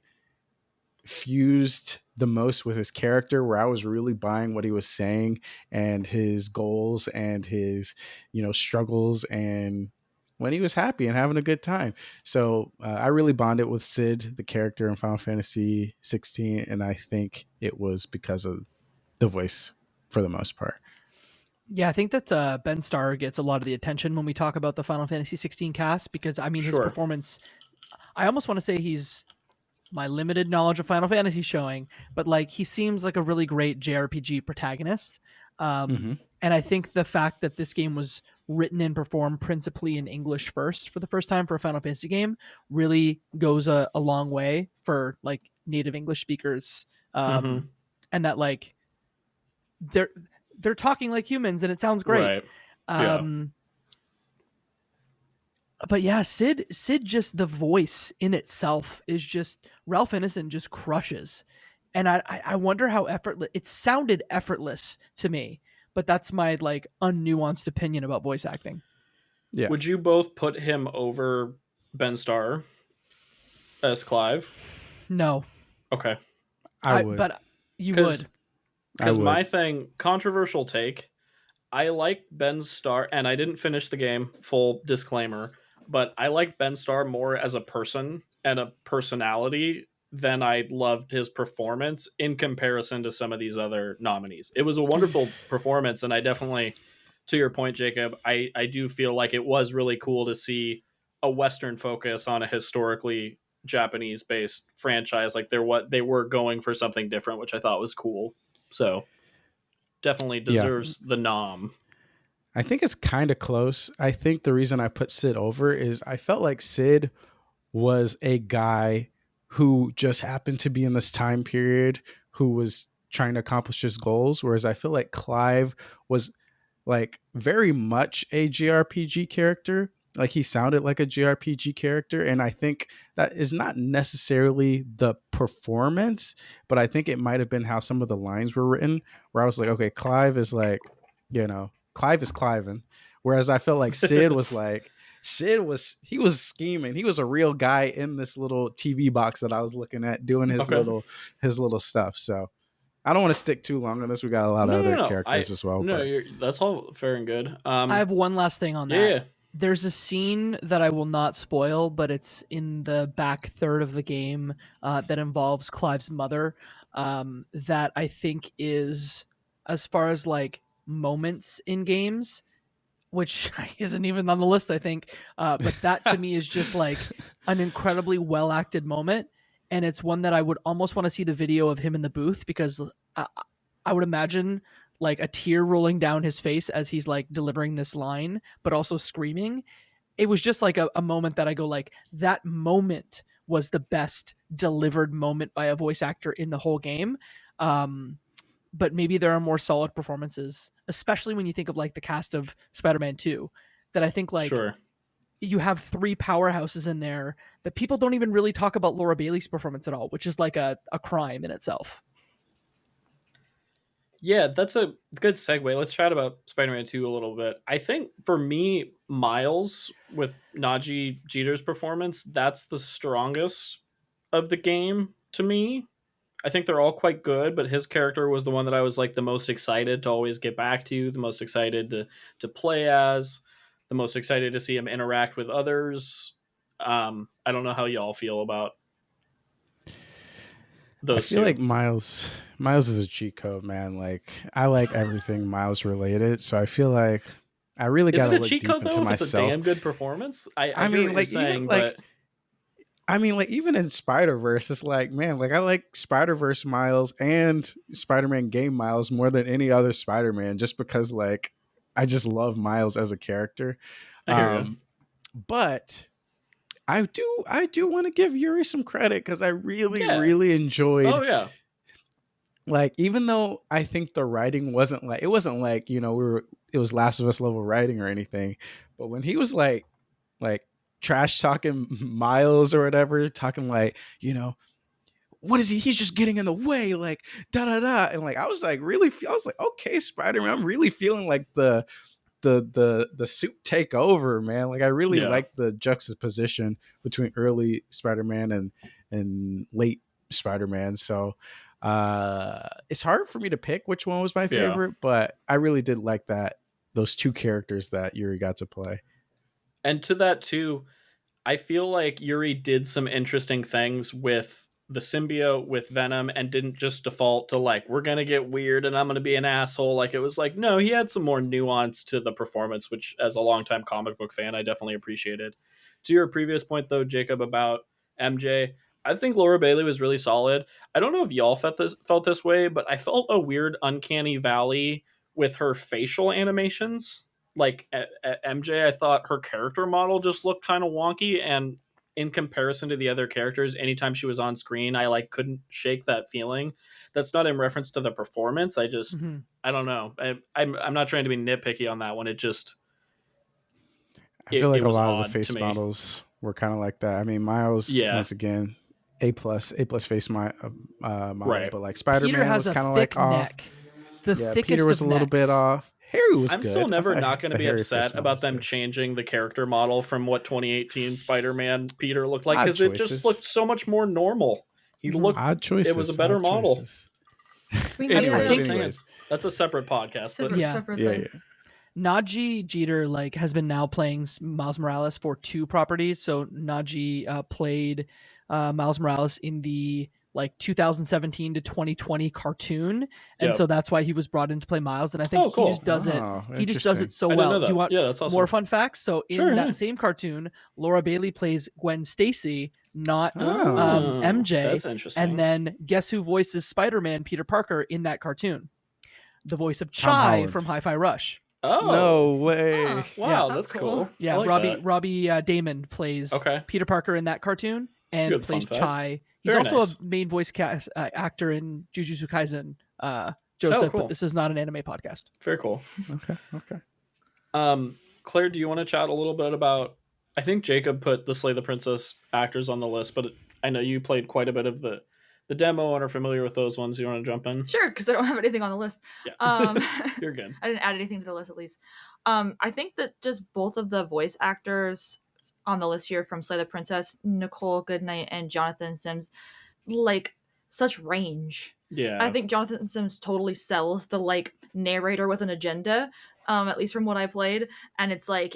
fused the most with his character, where I was really buying what he was saying and his goals and his, struggles, and when he was happy and having a good time. So I really bonded with Sid, the character in Final Fantasy 16, and I think it was because of the voice for the most part. Yeah, I think that Ben Starr gets a lot of the attention when we talk about the Final Fantasy 16 cast because, his performance, I almost want to say he's my limited knowledge of Final Fantasy showing, but like he seems like a really great JRPG protagonist. Mm-hmm. And I think the fact that this game was written and performed principally in English first for the first time for a Final Fantasy game really goes a long way for like native English speakers. And that like they're talking like humans and it sounds great. Right. Yeah. But yeah, Sid just the voice in itself is just Ralph Ineson just crushes. And I wonder how effortless it sounded effortless to me, but that's my like unnuanced opinion about voice acting. Yeah. Would you both put him over Ben Starr as Clive? No. Okay. I would. But you would. Because my thing, controversial take, I like Ben Starr, and I didn't finish the game, full disclaimer, but I like Ben Starr more as a person and a personality than I loved his performance in comparison to some of these other nominees. It was a wonderful performance, and I definitely, to your point, Jacob, I do feel like it was really cool to see a Western focus on a historically Japanese-based franchise. Like they were going for something different, which I thought was cool. So definitely deserves the nom. I think it's kind of close. I think the reason I put Sid over is I felt like Sid was a guy who just happened to be in this time period who was trying to accomplish his goals. Whereas I feel like Clive was like very much a JRPG character. Like he sounded like a JRPG character. And I think that is not necessarily the performance, but I think it might have been how some of the lines were written where I was like, okay, Clive is like, Clive is Cliving. Whereas I felt like Sid was he was scheming. He was a real guy in this little TV box that I was looking at doing his little stuff. So I don't want to stick too long on this. We got a lot of other characters as well. That's all fair and good. I have one last thing on that. Yeah. There's a scene that I will not spoil, but it's in the back third of the game that involves Clive's mother that I think is, as far as like moments in games, which isn't even on the list, I think. But that to me is just like an incredibly well acted moment. And it's one that I would almost want to see the video of him in the booth because I would imagine like a tear rolling down his face as he's like delivering this line, but also screaming. It was just like a moment that I go like, that moment was the best delivered moment by a voice actor in the whole game. But maybe there are more solid performances, especially when you think of like the cast of Spider-Man 2, that I think like you have three powerhouses in there that people don't even really talk about Laura Bailey's performance at all, which is like a crime in itself. Yeah, that's a good segue. Let's chat about Spider-Man 2 a little bit. I think for me, Miles with Najee Jeter's performance, that's the strongest of the game to me. I think they're all quite good, but his character was the one that I was like the most excited to always get back to, the most excited to play as, the most excited to see him interact with others. I don't know how y'all feel about those. I feel like Miles is a cheat code, man. Like I like everything Miles related, so I feel like I really got to look deep into myself. It's a damn good performance. I mean, like saying, but I mean, like even in Spider-Verse, it's like, man, like I like Spider-Verse Miles and Spider-Man game Miles more than any other Spider-Man, just because like I just love Miles as a character. I hear you. But I do want to give Yuri some credit because I really enjoyed. Oh yeah. Like even though I think the writing wasn't like it was Last of Us level writing or anything, but when he was like trash talking Miles or whatever, talking like, what is he? He's just getting in the way, like da da da, and like I was like okay, Spider-Man, I'm really feeling like the suit take over, man. Like I really like the juxtaposition between early Spider-Man and late Spider-Man. So it's hard for me to pick which one was my favorite, but I really did like those two characters that Yuri got to play. And to that too, I feel like Yuri did some interesting things with the symbiote with Venom and didn't just default to like, we're going to get weird and I'm going to be an asshole. Like it was like, no, he had some more nuance to the performance, which as a longtime comic book fan, I definitely appreciated. To your previous point though, Jacob, about MJ, I think Laura Bailey was really solid. I don't know if y'all felt this way, but I felt a weird uncanny valley with her facial animations. Like at MJ, I thought her character model just looked kind of wonky, and in comparison to the other characters, anytime she was on screen, I like couldn't shake that feeling. That's not in reference to the performance. I just I don't know. I'm not trying to be nitpicky on that one. It just I feel like it a was lot of the odd face to me. models were kind of like that. I mean, Miles, Yeah. once again, A plus face model, Right. but like Peter Spider-Man has was a kind of thick like off. neck. The Yeah, thickest Peter was of a little bit necks. off. Harry was I'm good. still I never thought not going to the be Harry upset face model about was them good. changing the character model from what 2018 Spider-Man Peter looked like, Odd because it just choices. looked so much more normal. He looked. Odd choices. It was a better odd model. choices. Anyways, think- anyways. That's a separate podcast. But Separate Yeah, thing. yeah. Najee Jeter like has been now playing Miles Morales for 2 properties. So Najee played Miles Morales in the like 2017 to 2020 cartoon, and Yep. so that's why he was brought in to play Miles. And I think cool. he just does it. Oh, He just does interesting. it so I didn't know well. that. Do you want Yeah, that's awesome. more fun facts? So in Sure, that yeah. same cartoon, Laura Bailey plays Gwen Stacy, not Oh, MJ. That's interesting. And then guess who voices Spider-Man Peter Parker in that cartoon? The voice of Tom Chai Holland. from Hi-Fi Rush. oh No way. Huh. wow, Yeah. that's That's cool. cool. Yeah, I like Robbie that. Damon plays Okay. Peter Parker in that cartoon and Good fun plays fact. Chai. He's Very also nice. a main voice cast actor in Jujutsu Kaisen. Joseph, cool. but this is not an anime podcast. Very cool. Okay. Claire, do you want to chat a little bit about? I think Jacob put the Slay the Princess actors on the list, but I know you played quite a bit of the demo and are familiar with those ones. You want to jump in? Sure, because I don't have anything on the list. Yeah. You're good. I didn't add anything to the list, at least. I think that just both of the voice actors on the list here from Slay the Princess, Nicole Goodnight and Jonathan Sims, like such range. Yeah. I think Jonathan Sims totally sells the like narrator with an agenda, at least from what I played. And it's like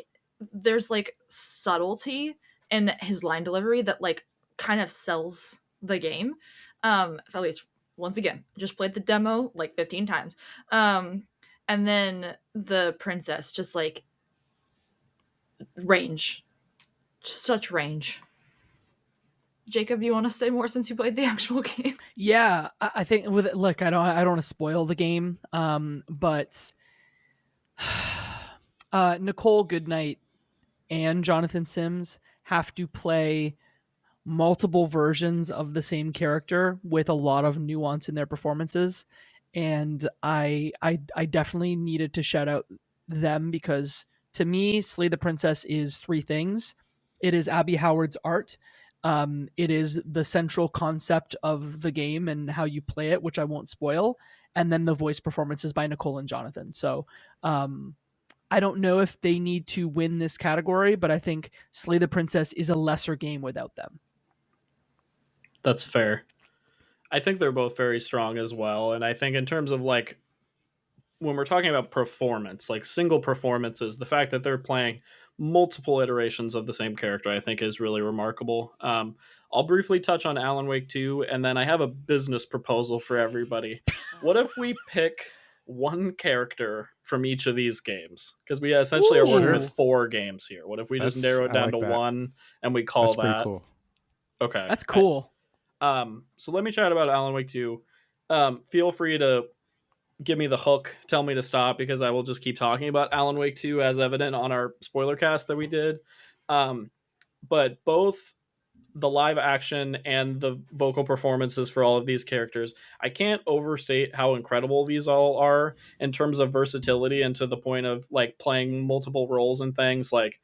there's like subtlety in his line delivery that like kind of sells the game. At least once again, just played the demo like 15 times. And then the princess, just like range. Such range. Jacob, you want to say more since you played the actual game? Yeah, I think with it, look, I don't want to spoil the game, but Nicole Goodnight and Jonathan Sims have to play multiple versions of the same character with a lot of nuance in their performances, and I definitely needed to shout out them because to me, Slay the Princess is 3 things. It is Abby Howard's art. It is the central concept of the game and how you play it, which I won't spoil, and then the voice performances by Nicole and Jonathan. So I don't know if they need to win this category, but I think Slay the Princess is a lesser game without them. That's fair. I think they're both very strong as well. And I think in terms of like when we're talking about performance, like single performances, the fact that they're playing multiple iterations of the same character, I think is really remarkable. I'll briefly touch on Alan Wake 2, and then I have a business proposal for everybody. What if we pick one character from each of these games? Because we essentially are working Ooh. with 4 games here. What if we just narrow it I down like to that. one and we call That's pretty that? cool. Okay. That's cool. So let me chat about Alan Wake 2. Feel free to give me the hook, tell me to stop, because I will just keep talking about Alan Wake 2 as evident on our spoiler cast that we did. But both the live action and the vocal performances for all of these characters, I can't overstate how incredible these all are in terms of versatility, and to the point of like playing multiple roles and things. Like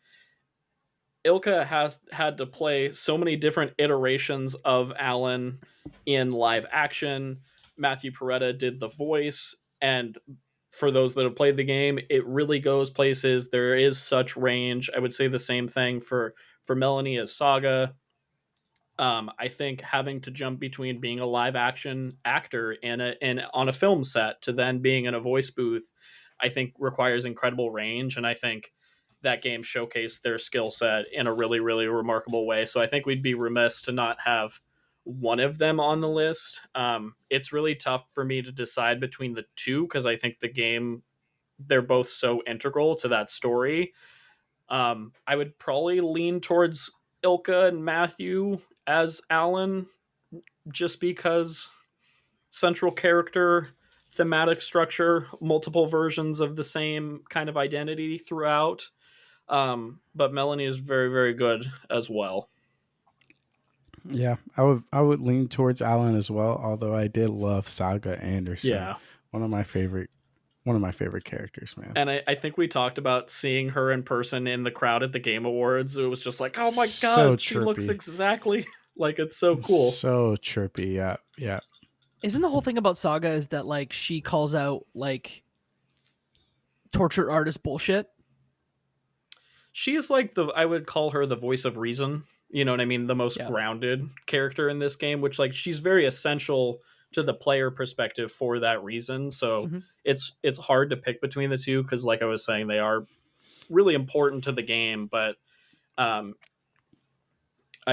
Ilka has had to play so many different iterations of Alan in live action. Matthew Peretta did the voice, and for those that have played the game, it really goes places. There is such range. I would say the same thing for Melanie as Saga. I think having to jump between being a live action actor in on a film set to then being in a voice booth, I think requires incredible range, and I think that game showcased their skill set in a really, really remarkable way. So I think we'd be remiss to not have one of them on the list. It's really tough for me to decide between the two because I think the game, they're both so integral to that story. I would probably lean towards Ilka and Matthew as Alan, just because central character thematic structure, multiple versions of the same kind of identity throughout. But Melanie is very, very good as well. Yeah, I would lean towards Alan as well, although I did love Saga Anderson. Yeah. One of my favorite characters, man. And I think we talked about seeing her in person in the crowd at the Game Awards. It was just like, oh my god, So she looks trippy. exactly like it's so cool. So trippy, yeah. Isn't the whole thing about Saga is that like she calls out like tortured artist bullshit? She's like I would call her the voice of reason. You know what I mean? The most grounded character in this game, which like she's very essential to the player perspective for that reason. So it's hard to pick between the two because, like I was saying, they are really important to the game. But I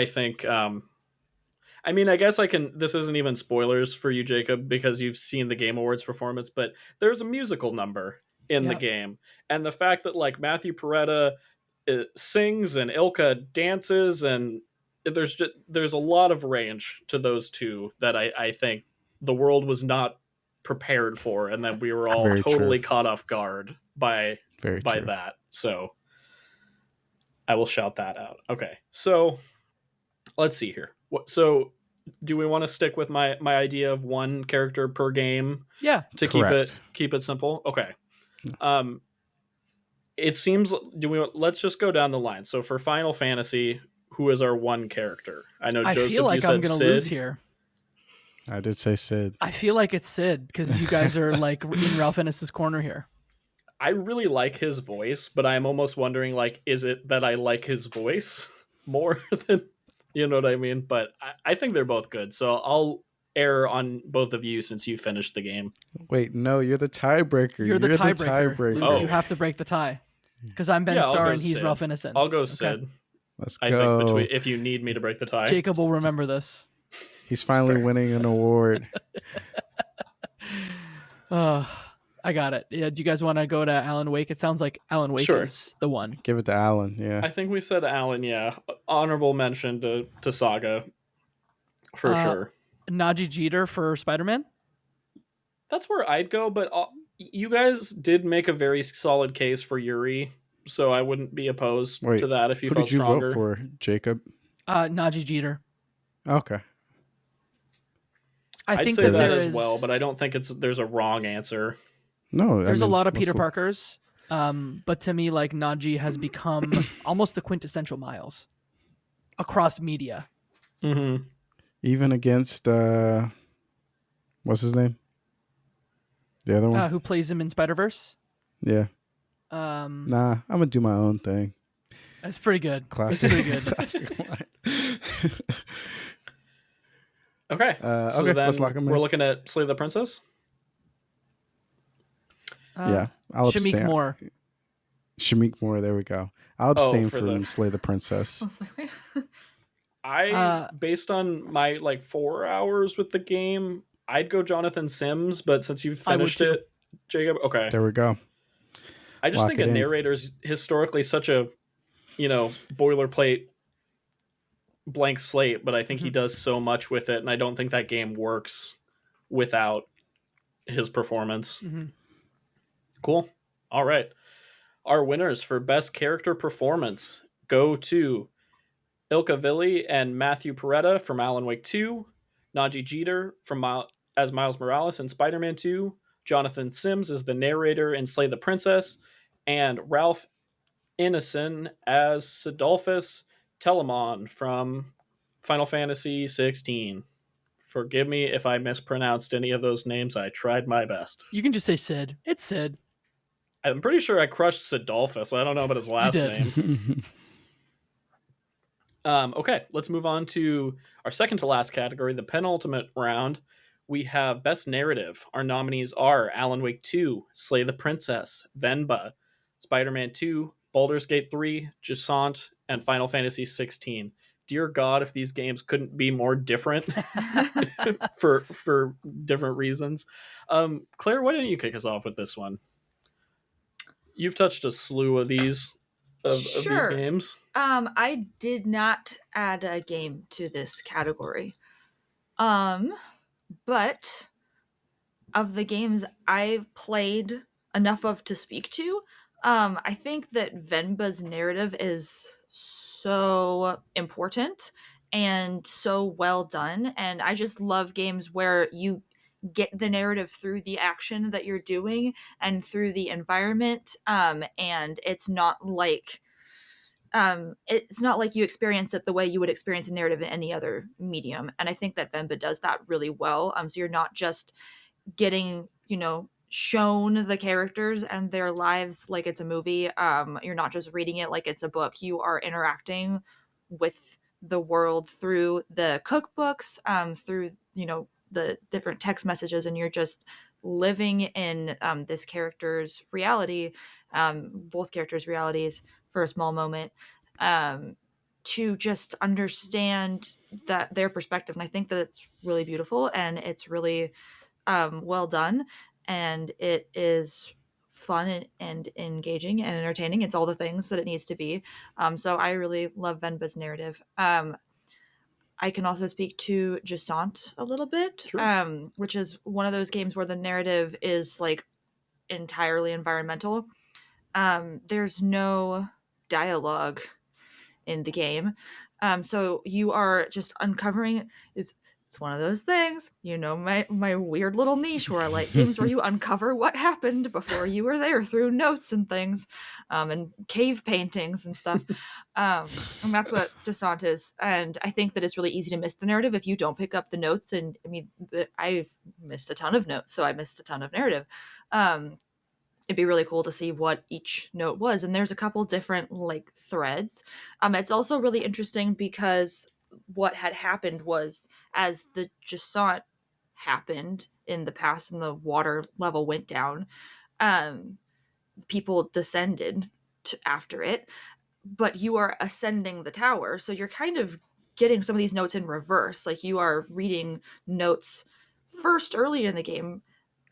think, I mean, I guess I can. This isn't even spoilers for you, Jacob, because you've seen the Game Awards performance. But there's a musical number in the game, and the fact that like Matthew Peretta sings and Ilka dances, and there's a lot of range to those two that I think the world was not prepared for, and that we were all Very totally true. caught off guard by Very true. that. So I will shout that out. Okay, so let's see here. So do we want to stick with my idea of one character per game? Yeah. To Correct. keep it simple. Okay. It seems let's just go down the line. So for Final Fantasy, who is our one character? I know Joseph, I feel like you said I'm gonna Sid. lose here. I did say Sid. I feel like it's Sid because you guys are like in Ralph Ennis's corner here. I really like his voice, but I'm almost wondering, like, is it that I like his voice more than, you know what I mean? But I think they're both good. So I'll err on both of you since you finished the game. Wait, no, you're the tiebreaker. You're the tiebreaker. Oh. You have to break the tie because I'm Ben Yeah, I'll Starr go and he's Sid. Ralph Ennison. I'll go Okay. Sid. Let's I go. think if you need me to break the tie. Jacob will remember this. He's finally fair. winning an award. I got it. Yeah, do you guys want to go to Alan Wake? It sounds like Alan Wake Sure. is the one. Give it to Alan. Yeah. I think we said Alan, yeah. Honorable mention to Saga for sure. Najee Jeter for Spider-Man. That's where I'd go, but you guys did make a very solid case for Yuri, so I wouldn't be opposed Wait, to that if you Who felt did you stronger. vote for, Jacob? Najee Jeter. Okay. I I'd think say that that there as is well, but I don't think there's a wrong answer. No, there's a lot of let's Peter look. Parkers. But to me, like Najee has become almost the quintessential Miles across media. Mm-hmm. Even against what's his name? The other one? Who plays him in Spider-Verse? Yeah. Nah, I'm gonna do my own thing. That's pretty good. Classic. That's pretty good. Classic line. Okay, so okay, then let's lock 'em in. we're looking at Slay the Princess. Yeah, I'll Shamik abstain. Moore. Shamik Moore. There we go. I'll abstain for from the- Slay the Princess. I was like, wait. Based on my 4 hours with the game, I'd go Jonathan Sims, but since you finished too. it, Jacob, okay. There we go. I just Lock think it a in. narrator's historically such a, boilerplate blank slate, but I think he does so much with it, and I don't think that game works without his performance. Mhm. Cool. All right. Our winners for best character performance go to Ilka Villi and Matthew Peretta from Alan Wake 2, Najee Jeter as Miles Morales in Spider-Man 2, Jonathan Sims as the narrator in Slay the Princess, and Ralph Ineson as Sidolphus Telemon from Final Fantasy 16. Forgive me if I mispronounced any of those names. I tried my best. You can just say Sid. It's Sid. I'm pretty sure I crushed Sidolphus. I don't know about his last did. name. Okay, let's move on to our second to last category, the penultimate round. We have Best Narrative. Our nominees are Alan Wake 2, Slay the Princess, Venba, Spider-Man 2, Baldur's Gate 3, Jusant, and Final Fantasy 16. Dear God, if these games couldn't be more different for different reasons. Claire, why don't you kick us off with this one? You've touched a slew of these of these games. I did not add a game to this category. But of the games I've played enough of to speak to, I think that Venba's narrative is so important and so well done. And I just love games where you get the narrative through the action that you're doing and through the environment. And it's not like you experience it the way you would experience a narrative in any other medium. And I think that Venba does that really well. So you're not just getting, shown the characters and their lives like it's a movie. You're not just reading it like it's a book. You are interacting with the world through the cookbooks, through, the different text messages, and you're just living in this character's reality, both characters' realities for a small moment, to just understand that their perspective. And I think that it's really beautiful and it's really well done, and it is fun and engaging and entertaining. It's all the things that it needs to be. So I really love Venba's narrative. I can also speak to Jusant a little bit, Sure. which is one of those games where the narrative is like entirely environmental. There's no dialogue in the game. So you are just uncovering. It's one of those things, my weird little niche where I like games where you uncover what happened before you were there through notes and things, and cave paintings and stuff. And that's what Descent is. And I think that it's really easy to miss the narrative if you don't pick up the notes. And I mean, I missed a ton of notes, so I missed a ton of narrative. It'd be really cool to see what each note was. And there's a couple different like threads. It's also really interesting because what had happened was, as the Jusant happened in the past and the water level went down, people descended after it, but you are ascending the tower. So you're kind of getting some of these notes in reverse. Like you are reading notes first early in the game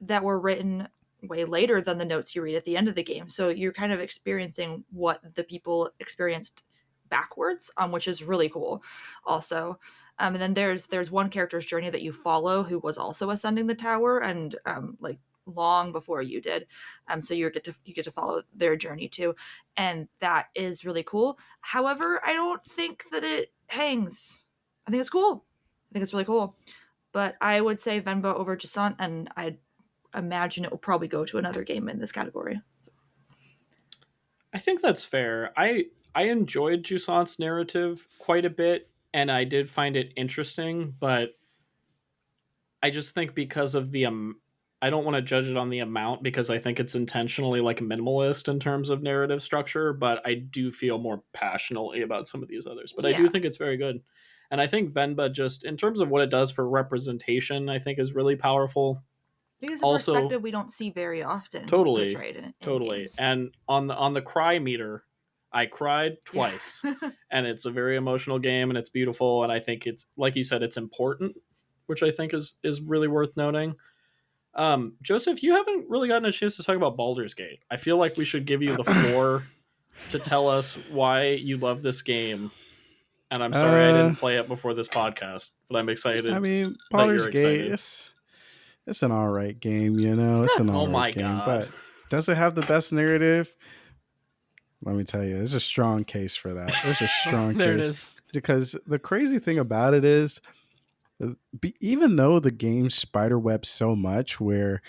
that were written way later than the notes you read at the end of the game. So you're kind of experiencing what the people experienced backwards, which is really cool also. And then there's one character's journey that you follow who was also ascending the tower, and like long before you did. So you get to follow their journey too. And that is really cool. However, I don't think that it hangs. I think it's cool. I think it's really cool. But I would say Venba over Jusant, and I'd imagine it will probably go to another game in this category. So. I think that's fair. I enjoyed Jusant's narrative quite a bit, and I did find it interesting, but I just think because of the I don't want to judge it on the amount because I think it's intentionally like minimalist in terms of narrative structure, but I do feel more passionately about some of these others. But I do think it's very good. And I think Venba, just in terms of what it does for representation, I think is really powerful. Because a perspective we don't see very often portrayed in games. And on the cry meter, I cried twice. And it's a very emotional game, and it's beautiful, and I think it's, like you said, it's important, which I think is really worth noting. Joseph, you haven't really gotten a chance to talk about Baldur's Gate. I feel like we should give you the floor to tell us why you love this game. And I'm sorry I didn't play it before this podcast, but I'm excited. I mean, Baldur's Gate, it's an all right game, It's an all right game. God. But does it have the best narrative? Let me tell you, there's a strong case for that. There's a strong there case. It is. Because the crazy thing about it is, even though the game spiderwebs so much where,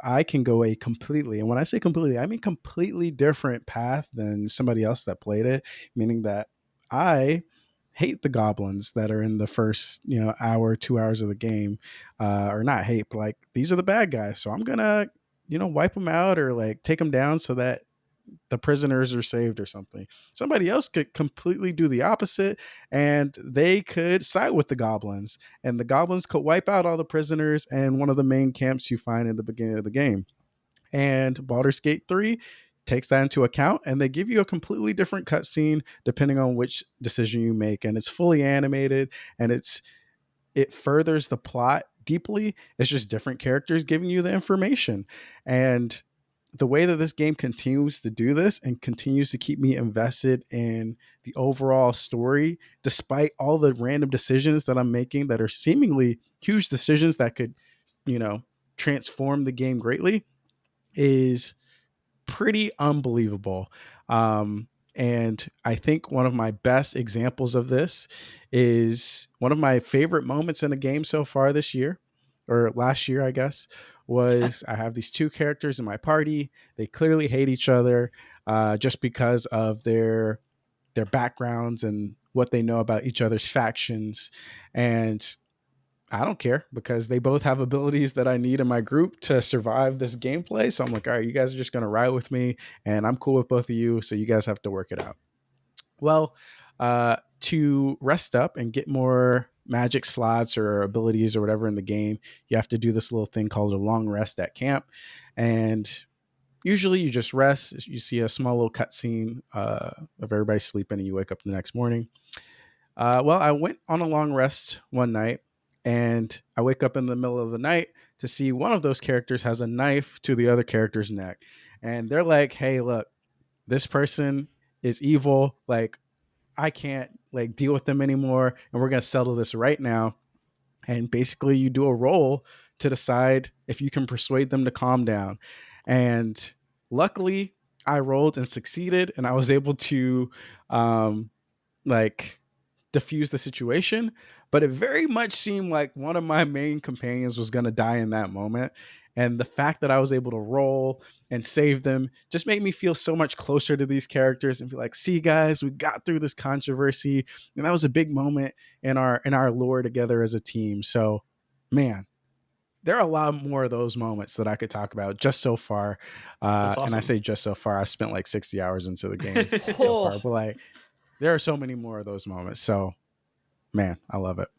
I can go a completely, and when I say completely, I mean completely different path than somebody else that played it, meaning that I hate the goblins that are in the first, hour, 2 hours of the game, or not hate, but like, these are the bad guys. So I'm going to, wipe them out or like take them down so that the prisoners are saved or something. Somebody else could completely do the opposite, and they could side with the goblins, and the goblins could wipe out all the prisoners and one of the main camps you find in the beginning of the game. And Baldur's Gate 3 takes that into account, and they give you a completely different cutscene depending on which decision you make, and it's fully animated, and it furthers the plot deeply. It's just different characters giving you the information. And the way that this game continues to do this and continues to keep me invested in the overall story, despite all the random decisions that I'm making that are seemingly huge decisions that could, transformed the game greatly is pretty unbelievable. And I think one of my best examples of this is one of my favorite moments in a game so far this year, or last year, I guess, was I have these two characters in my party. They clearly hate each other just because of their backgrounds and what they know about each other's factions. And I don't care because they both have abilities that I need in my group to survive this gameplay. So I'm like, all right, you guys are just going to ride with me and I'm cool with both of you. So you guys have to work it out. Well, to rest up and get more magic slots or abilities or whatever in the game, you have to do this little thing called a long rest at camp. And usually you just rest. You see a small little cutscene of everybody sleeping and you wake up the next morning. Well, I went on a long rest one night and I wake up in the middle of the night to see one of those characters has a knife to the other character's neck. And they're like, hey, look, this person is evil. Like, I can't like deal with them anymore. And we're going to settle this right now. And basically you do a roll to decide if you can persuade them to calm down. And luckily I rolled and succeeded. And I was able to like diffuse the situation, but it very much seemed like one of my main companions was going to die in that moment. And the fact that I was able to roll and save them just made me feel so much closer to these characters and be like, see guys, we got through this controversy. And that was a big moment in our lore together as a team. So man, there are a lot more of those moments that I could talk about just so far. That's awesome. And I say just so far, I spent like 60 hours into the game so far, but like, there are so many more of those moments. So, man, I love it.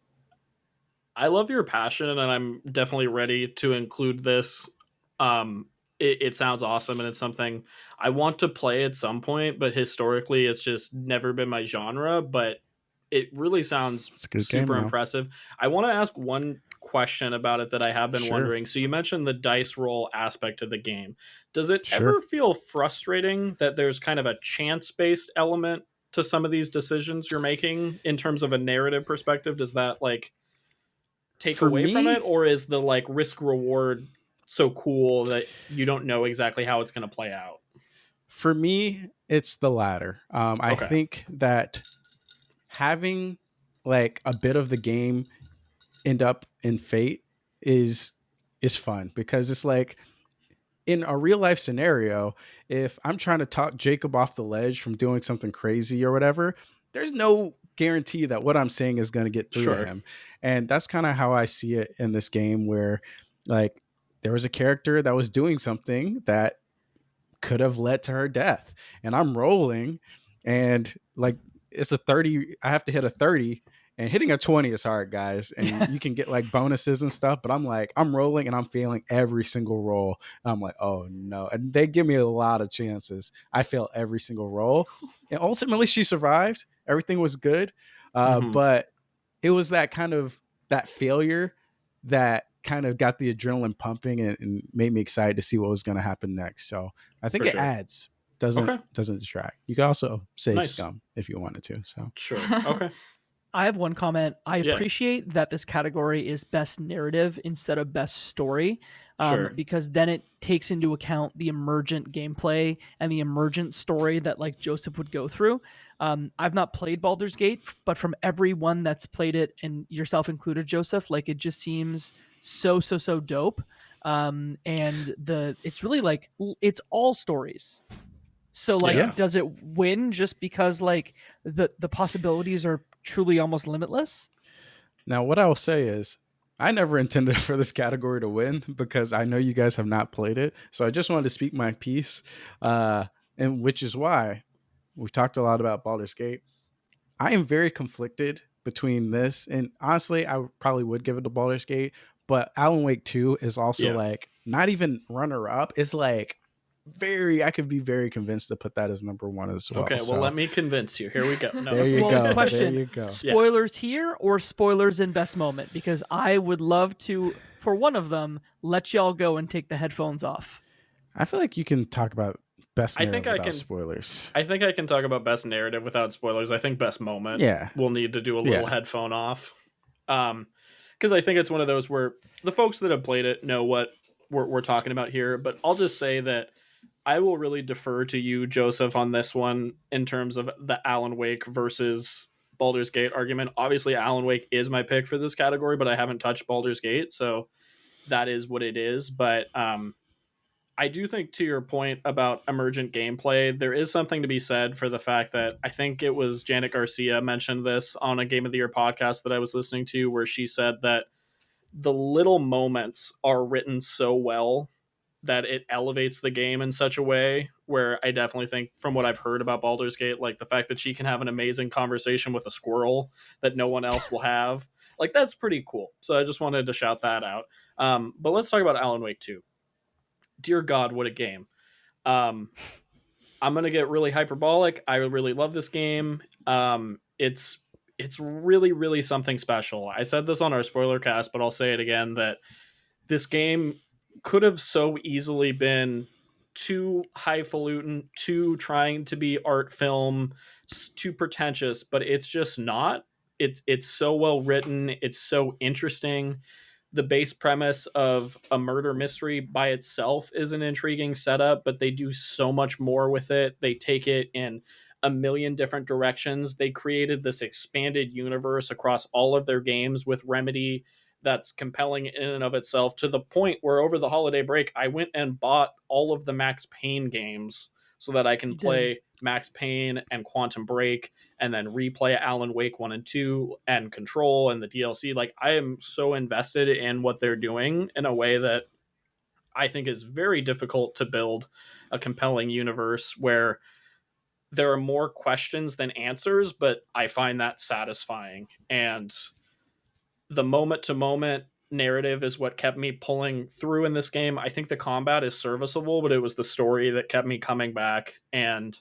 I love your passion, and I'm definitely ready to include this. It sounds awesome, and it's something I want to play at some point, but historically, it's just never been my genre. But it really sounds super impressive. I want to ask one question about it that I have been wondering. So you mentioned the dice roll aspect of the game. Does it ever feel frustrating that there's kind of a chance-based element to some of these decisions you're making in terms of a narrative perspective? Does that like take away from it, or is the like risk reward so cool that you don't know exactly how it's going to play out? For me, it's the latter. I think that having like a bit of the game end up in fate is fun because it's like, in a real life scenario, if I'm trying to talk Jacob off the ledge from doing something crazy or whatever, there's no guarantee that what I'm saying is going to get through to him. And that's kind of how I see it in this game, where like there was a character that was doing something that could have led to her death. And I'm rolling and like it's a 30. I have to hit a 30. And hitting a 20 is hard, guys. And you can get like bonuses and stuff. But I'm like, I'm rolling and I'm failing every single roll. And I'm like, oh no. And they give me a lot of chances. I fail every single roll. And ultimately she survived. Everything was good. But it was that kind of that failure that kind of got the adrenaline pumping and made me excited to see what was going to happen next. So I think it adds. Doesn't distract. You can also save scum if you wanted to. So Okay. I have one comment. I appreciate that this category is best narrative instead of best story, because then it takes into account the emergent gameplay and the emergent story that like Joseph would go through. I've not played Baldur's Gate, but from everyone that's played it, and yourself included, Joseph, like it just seems so dope. And it's really like it's all stories. So like, does it win just because like the possibilities are truly almost limitless? Now, what I will say is I never intended for this category to win because I know you guys have not played it. So I just wanted to speak my piece, and which is why we've talked a lot about Baldur's Gate. I am very conflicted between this, and honestly, I probably would give it to Baldur's Gate, but Alan Wake 2 is also like not even runner up. It's like I could be very convinced to put that as number one as well. Okay, well, let me convince you. Here we go. No. There you go. Question, there you go. Spoilers here or spoilers in best moment? Because I would love to, for one of them, let y'all go and take the headphones off. I feel like you can talk about best narrative without spoilers. I think I can talk about best narrative without spoilers. I think best moment we'll need to do a little headphone off. Because I think it's one of those where the folks that have played it know what we're talking about here. But I'll just say that I will really defer to you, Joseph, on this one in terms of the Alan Wake versus Baldur's Gate argument. Obviously, Alan Wake is my pick for this category, but I haven't touched Baldur's Gate, so that is what it is. But I do think, to your point about emergent gameplay, there is something to be said for the fact that I think it was Janet Garcia mentioned this on a Game of the Year podcast that I was listening to, where she said that the little moments are written so well that it elevates the game in such a way where I definitely think, from what I've heard about Baldur's Gate, like the fact that she can have an amazing conversation with a squirrel that no one else will have, like that's pretty cool. So I just wanted to shout that out. But let's talk about Alan Wake 2. Dear God, what a game. I'm going to get really hyperbolic. I really love this game. It's really, really something special. I said this on our spoiler cast, but I'll say it again, that this game could have so easily been too highfalutin, too trying to be art film, too pretentious, but it's just not. It's so well written. It's so interesting. The base premise of a murder mystery by itself is an intriguing setup, but they do so much more with it. They take it in a million different directions. They created this expanded universe across all of their games with Remedy that's compelling in and of itself, to the point where over the holiday break, I went and bought all of the Max Payne games so that I can play Max Payne and Quantum Break and then replay Alan Wake 1 and 2 and Control and the DLC. Like, I am so invested in what they're doing in a way that I think is very difficult to build a compelling universe where there are more questions than answers, but I find that satisfying. And the moment to moment narrative is what kept me pulling through in this game. I think the combat is serviceable, but it was the story that kept me coming back. And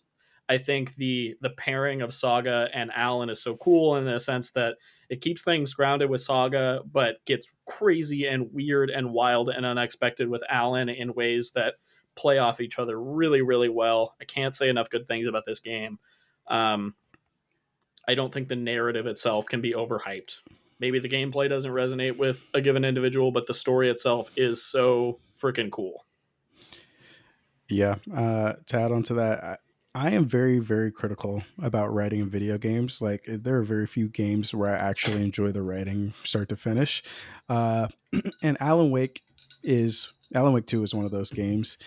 I think the pairing of Saga and Alan is so cool in a sense that it keeps things grounded with Saga, but gets crazy and weird and wild and unexpected with Alan in ways that play off each other really, really well. I can't say enough good things about this game. I don't think the narrative itself can be overhyped. Maybe the gameplay doesn't resonate with a given individual, but the story itself is so freaking cool. Yeah. To add on to that, I am very, very critical about writing in video games. Like, there are very few games where I actually enjoy the writing start to finish. And Alan Wake 2 is one of those games.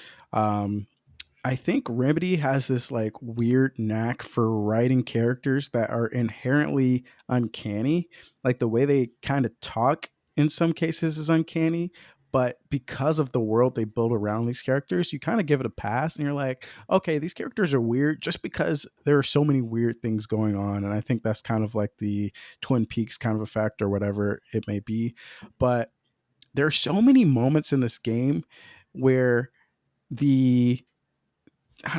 I think Remedy has this like weird knack for writing characters that are inherently uncanny. Like, the way they kind of talk in some cases is uncanny, but because of the world they build around these characters, you kind of give it a pass and you're like, okay, these characters are weird just because there are so many weird things going on. And I think that's kind of like the Twin Peaks kind of effect or whatever it may be. But there are so many moments in this game where the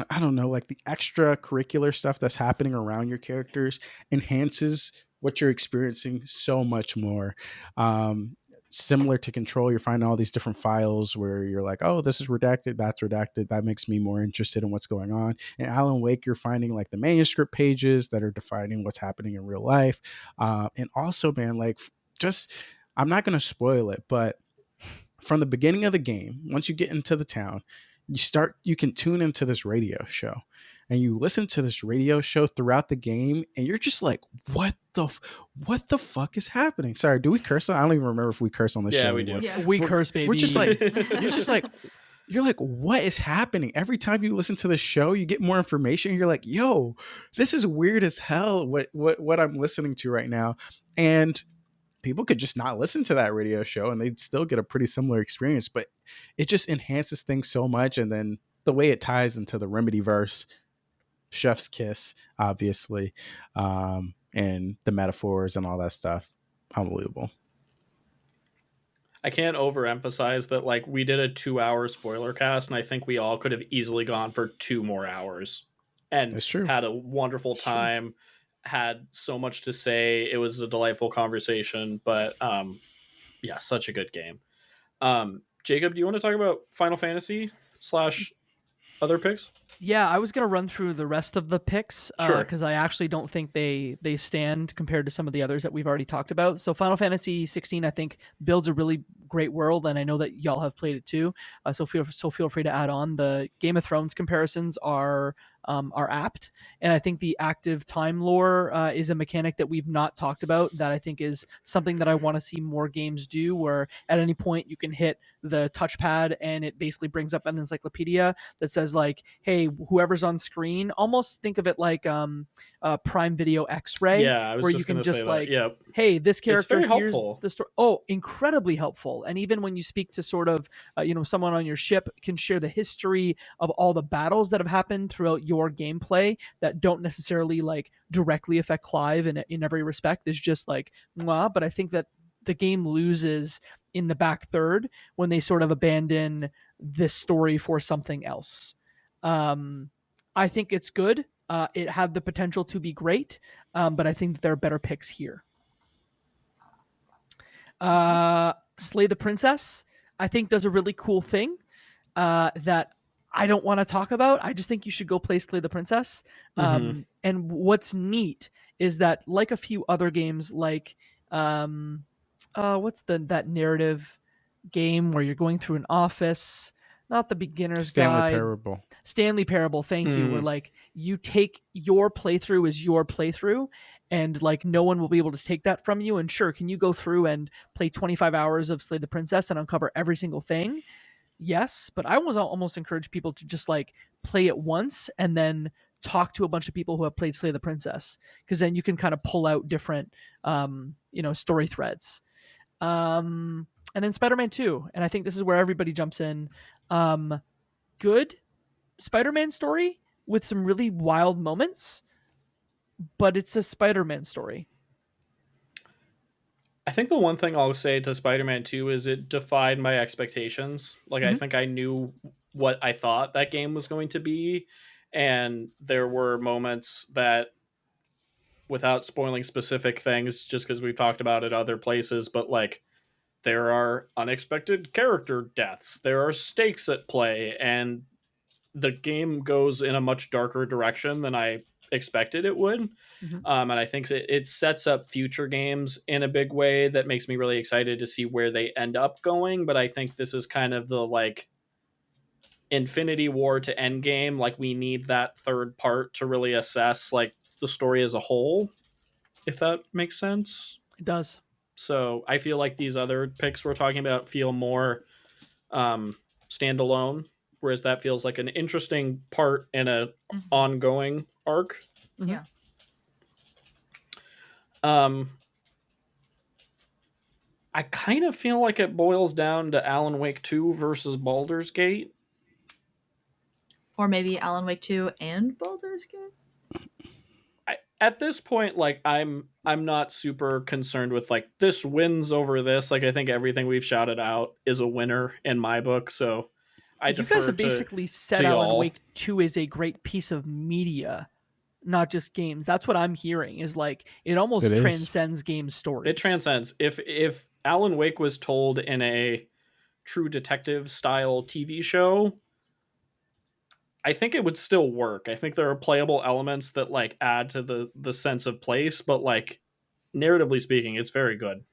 I don't know, like the extracurricular stuff that's happening around your characters enhances what you're experiencing so much more. Similar to Control, you're finding all these different files where you're like, oh, this is redacted, that's redacted. That makes me more interested in what's going on. In Alan Wake, you're finding like the manuscript pages that are defining what's happening in real life. And also, man, like, just, I'm not going to spoil it, but from the beginning of the game, once you get into the town, you can tune into this radio show and you listen to this radio show throughout the game and you're just like, what the fuck is happening? Sorry, do we curse? I don't even remember if we curse on the show. Yeah, we do. Yeah. We curse, baby. We're just like, you're like, what is happening? Every time you listen to the show, you get more information. You're like, yo, this is weird as hell. What I'm listening to right now. And people could just not listen to that radio show and they'd still get a pretty similar experience, but it just enhances things so much. And then the way it ties into the Remedy verse, chef's kiss, obviously, and the metaphors and all that stuff, unbelievable. I can't overemphasize that, like, we did a 2-hour spoiler cast and I think we all could have easily gone for 2 more hours and It's true. had a wonderful time. Had so much to say. It was a delightful conversation, but yeah, such a good game. Jacob, do you want to talk about Final Fantasy / other picks? Yeah, I was gonna run through the rest of the picks Sure. because I actually don't think they stand compared to some of the others that we've already talked about. So Final Fantasy 16, I think, builds a really great world, and I know that y'all have played it too. So feel free to add on. The Game of Thrones comparisons are apt, and I think the active time lore is a mechanic that we've not talked about that I think is something that I want to see more games do, where at any point you can hit the touchpad and it basically brings up an encyclopedia that says like, hey, whoever's on screen, almost think of it like Prime Video X-Ray, Yeah, I was where just you can gonna just say that. like, Yeah, hey, this character, very here's helpful. the story. Oh, incredibly helpful. And even when you speak to sort of someone on your ship can share the history of all the battles that have happened throughout your gameplay that don't necessarily like directly affect Clive in every respect. There's just like, mwah, but I think that the game loses in the back third when they sort of abandon this story for something else. I think it's good. It had the potential to be great, but I think that there are better picks here. Slay the Princess, I think, does a really cool thing that I don't want to talk about. I just think you should go play Slay the Princess. And what's neat is that, like a few other games, like what's that narrative game where you're going through an office? Not the beginner's Stanley guide. Parable. Stanley Parable, thank you. Where like you take your playthrough as your playthrough, and like no one will be able to take that from you. And sure, can you go through and play 25 hours of Slay the Princess and uncover every single thing? Yes, but I almost encourage people to just like play it once and then talk to a bunch of people who have played Slay the Princess, because then you can kind of pull out different story threads. And then Spider-Man 2, and I think this is where everybody jumps in. Good Spider-Man story with some really wild moments, but it's a Spider-Man story. I think the one thing I'll say to Spider-Man 2 is it defied my expectations. Like, I think I knew what I thought that game was going to be, and there were moments that, without spoiling specific things, just because we've talked about it other places, but like, there are unexpected character deaths, there are stakes at play, and the game goes in a much darker direction than I expected it would. And I think it sets up future games in a big way that makes me really excited to see where they end up going. But I think this is kind of the like Infinity War to Endgame. Like, we need that third part to really assess like the story as a whole, if that makes sense. It does. So I feel like these other picks we're talking about feel more standalone, whereas that feels like an interesting part in a ongoing arc. Yeah. I kind of feel like it boils down to Alan Wake 2 versus Baldur's Gate. Or maybe Alan Wake 2 and Baldur's Gate? At this point, like, I'm not super concerned with like this wins over this. Like, I think everything we've shouted out is a winner in my book. So you guys have basically said Alan Wake 2 is a great piece of media, not just games. That's what I'm hearing, is like it almost transcends game stories. It transcends. If Alan Wake was told in a True Detective style TV show, I think it would still work. I think there are playable elements that like add to the sense of place, but like narratively speaking, it's very good.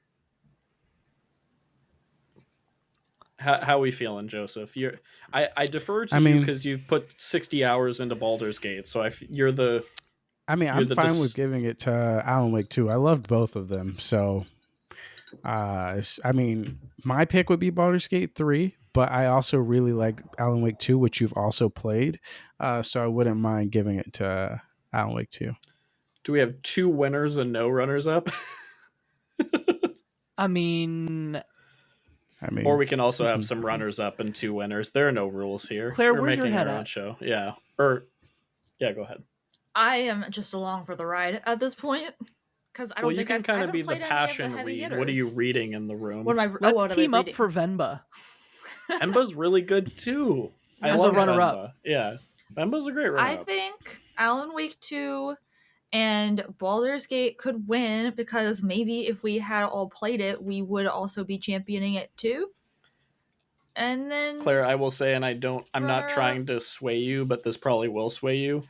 How are we feeling, Joseph? I defer to you because you've put 60 hours into Baldur's Gate, so you're the. I'm fine with giving it to Alan Wake 2. I loved both of them, so my pick would be Baldur's Gate 3, but I also really like Alan Wake 2, which you've also played, so I wouldn't mind giving it to Alan Wake 2. Do we have 2 winners and no runners up? I mean, or we can also have some runners up and 2 winners. There are no rules here. Claire, where's your head at? Show. Yeah. Yeah, go ahead. I am just along for the ride at this point, because I don't think you can kind of be the passion read. What are you reading in the room? Let's team up for Venba. Venba's really good too. I love runner-up. Yeah, Venba's a great runner-up. I think Alan Wake 2 and Baldur's Gate could win, because maybe if we had all played it, we would also be championing it too. And then Claire, I will say, and I'm not runner-up. trying to sway you, but this probably will sway you.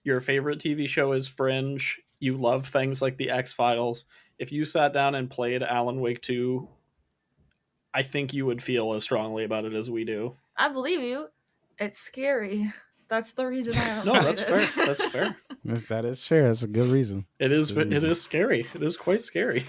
Your favorite TV show is Fringe. You love things like the X-Files. If you sat down and played Alan Wake 2, I think you would feel as strongly about it as we do. I believe you. It's scary. That's the reason I haven't No, played that's it. fair. That's fair. That is fair. That's a good reason. It That's is. a good It reason. is scary. It is quite scary.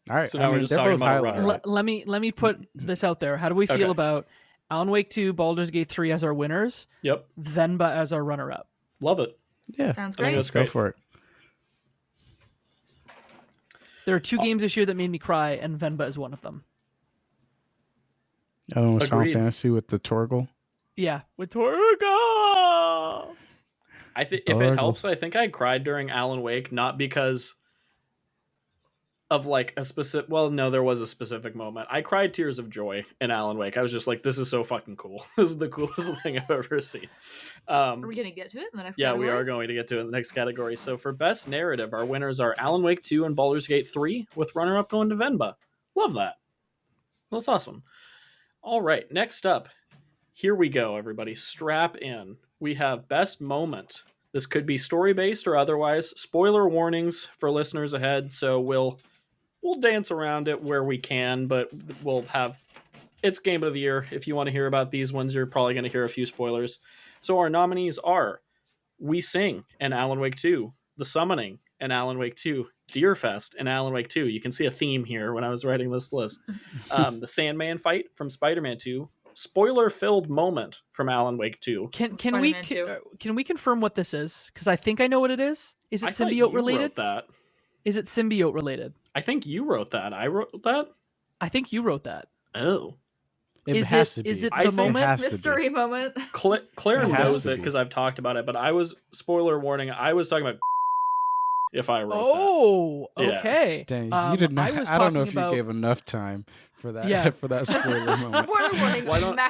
All right. So now we're just they're talking both about highlighted. runner-up. Let me put this out there. How do we feel Okay. about Alan Wake 2, Baldur's Gate 3 as our winners, Yep. Venba as our runner-up? Love it. Yeah. Sounds I think great. that's Go great. for it. There are 2 games this year that made me cry, and Venba is one of them. Other one was Final Agreed. Fantasy with the Torgal. Yeah, with Torgal. I think if it helps, I think I cried during Alan Wake, not because of like a specific. Well, no, there was a specific moment. I cried tears of joy in Alan Wake. I was just like, "This is so fucking cool. This is the coolest thing I've ever seen." Are we gonna get to it in the next Yeah, category? we are going to get to it in the next category. So for best narrative, our winners are Alan Wake 2 and Baldur's Gate 3, with runner-up going to Venba. Love that. That's awesome. All right, next up. Here we go, everybody. Strap in. We have best moment. This could be story-based or otherwise. Spoiler warnings for listeners ahead, so we'll dance around it where we can, but we'll have... It's Game of the Year. If you want to hear about these ones, you're probably going to hear a few spoilers. So our nominees are We Sing and Alan Wake 2, The Summoning and Alan Wake 2, Deerfest and Alan Wake 2. You can see a theme here when I was writing this list. The Sandman fight from Spider-Man 2, spoiler-filled moment from Alan Wake 2. Can we Spider-Man 2. can we confirm what this is? Because I think I know what it is. Is it I thought symbiote you related? wrote that. Is it symbiote related? I think you wrote that. I wrote that? I think you wrote that. Oh. It Is has it- to be. is it I the think- moment? It has to be. Mystery moment. Claire It has knows to it be. because I've talked about it, but I was, spoiler warning, I was talking about if I wrote Oh, Yeah. okay. Dang, you did not. I was I don't know talking if about- you gave enough time for that. Yeah. For that spoiler moment. Spoiler warning. that.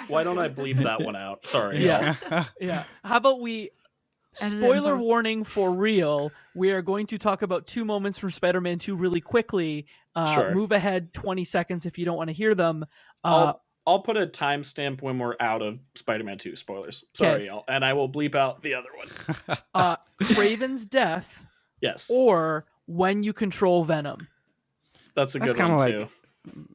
Why don't I massive bleep that one out? Sorry. Yeah. Yeah. How about we Edit it in spoiler post. warning for real. We are going to talk about 2 moments from Spider-Man 2 really quickly. Sure. Move ahead 20 seconds if you don't want to hear them. I'll put a timestamp when we're out of Spider-Man 2 spoilers. Sorry, y'all. And I will bleep out the other one. Craven's death Yes. or when you control Venom. That's a That's good one, kinda too.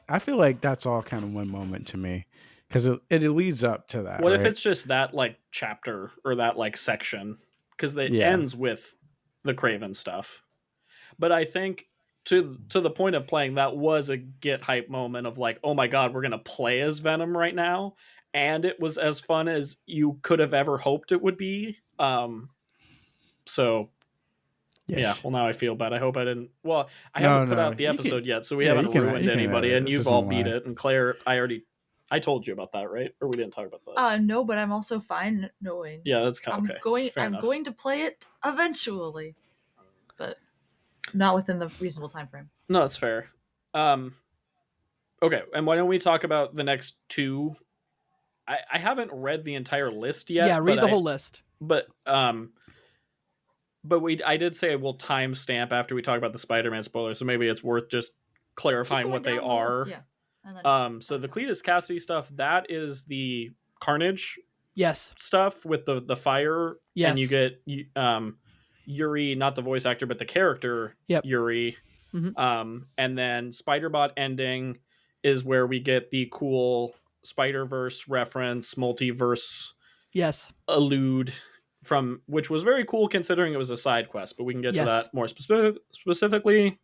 I feel like that's all kind of one moment to me because it leads up to that. What if right? it's just that, like, chapter or that, like, section? Because it Yeah. ends with the Craven stuff. But I think to the point of playing, that was a get hype moment of like, oh my god, we're going to play as Venom right now. And it was as fun as you could have ever hoped it would be. So... Yes. Yeah, well, now I feel bad. I hope I didn't... Well, I No, haven't put no, out the you episode yet, so we yeah, haven't you can- ruined you can anybody, edit it. and This you've isn't all beat live. it. And Claire, I told you about that, right? Or we didn't talk about that? No, but I'm also fine knowing. Yeah, that's kind of okay. Fair I'm enough. going to play it eventually, but not within the reasonable time frame. No, that's fair. Okay, and why don't we talk about the next 2? I haven't read the entire list yet. Yeah, read but the whole list. But I did say we'll timestamp after we talk about the Spider-Man spoilers, so maybe it's worth just clarifying Keep what going they down the are. list, yeah. And then- So the Cletus Cassidy stuff, that is the Carnage Yes. stuff with the fire. Yes. And you get Yuri, not the voice actor, but the character Yuri. Mhm. And then Spider-Bot ending is where we get the cool Spider-Verse reference, multiverse Yes. allude from, which was very cool considering it was a side quest, but we can get to Yes. that more specifically.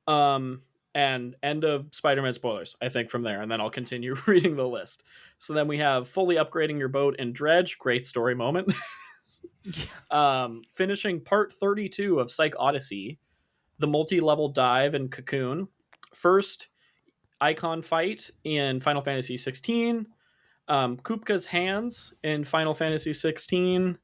And end of Spider-Man spoilers, I think, from there, and then I'll continue reading the list. So then we have fully upgrading your boat in Dredge, great story moment. Finishing part 32 of Psych Odyssey, the multi-level dive in Cocoon, first icon fight in Final Fantasy 16, Kupka's hands in Final Fantasy 16,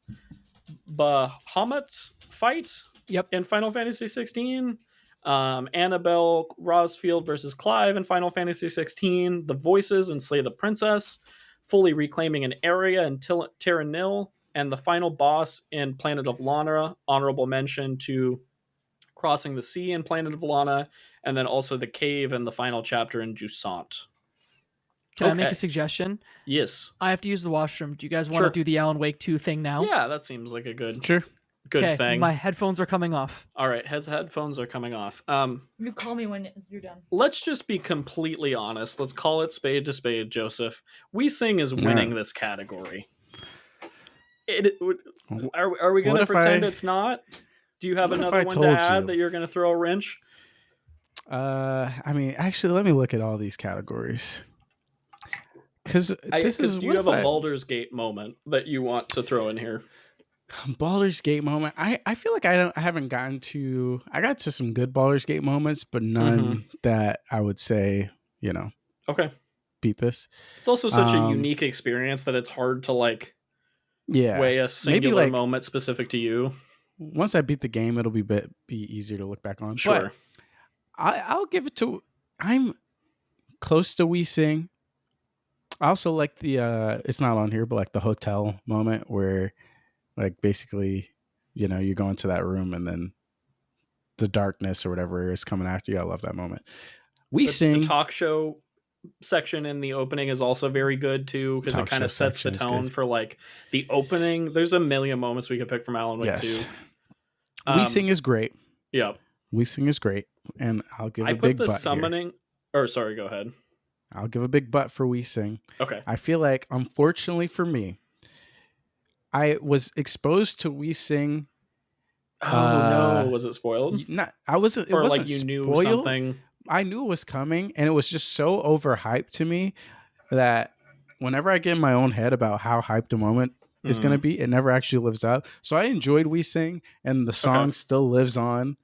Bahamut fight in Final Fantasy 16, Annabelle Rosfield versus Clive in Final Fantasy 16, the voices in Slay the Princess, fully reclaiming an area in Terra Nil, and the final boss in Planet of Lana. Honorable mention to Crossing the Sea in Planet of Lana, and then also the cave and the final chapter in Jusant. Can I make a suggestion? Yes. I have to use the washroom. Do you guys want to do the Alan Wake 2 thing now? Yeah, that seems like a good thing. My headphones are coming off. All right, his headphones are coming off. You call me when you're done. Let's just be completely honest. Let's call it spade to spade, Joseph. We Sing is winning this category. Are we going to pretend it's not? Do you have another one to add that you're going to throw a wrench? I mean, actually, let me look at all these categories. Because do you have a Baldur's Gate moment that you want to throw in here? Baldur's Gate moment. I feel like I haven't gotten to. I got to some good Baldur's Gate moments, but none that I would say, okay, beat this. It's also such a unique experience that it's hard to weigh a singular moment specific to you. Once I beat the game, it'll be easier to look back on. Sure. But I'll give it to. I'm close to We Sing. I also like the it's not on here, but like the hotel moment where basically, you go into that room and then the darkness or whatever is coming after you. I love that moment. The talk show section in the opening is also very good too, because it kind of sets the tone for the opening. There's a million moments we could pick from Alan Wake 2. We Sing is great. Yeah. We Sing is great. And I'll give a big butt. I put the summoning sorry, go ahead. I'll give a big butt for We Sing. Okay. I feel like, unfortunately for me, I was exposed to We Sing. Oh no! Was it spoiled? I wasn't. It wasn't you knew spoiled. Something. I knew it was coming, and it was just so overhyped to me that whenever I get in my own head about how hyped a moment is going to be, it never actually lives up. So I enjoyed We Sing, and the song still lives on.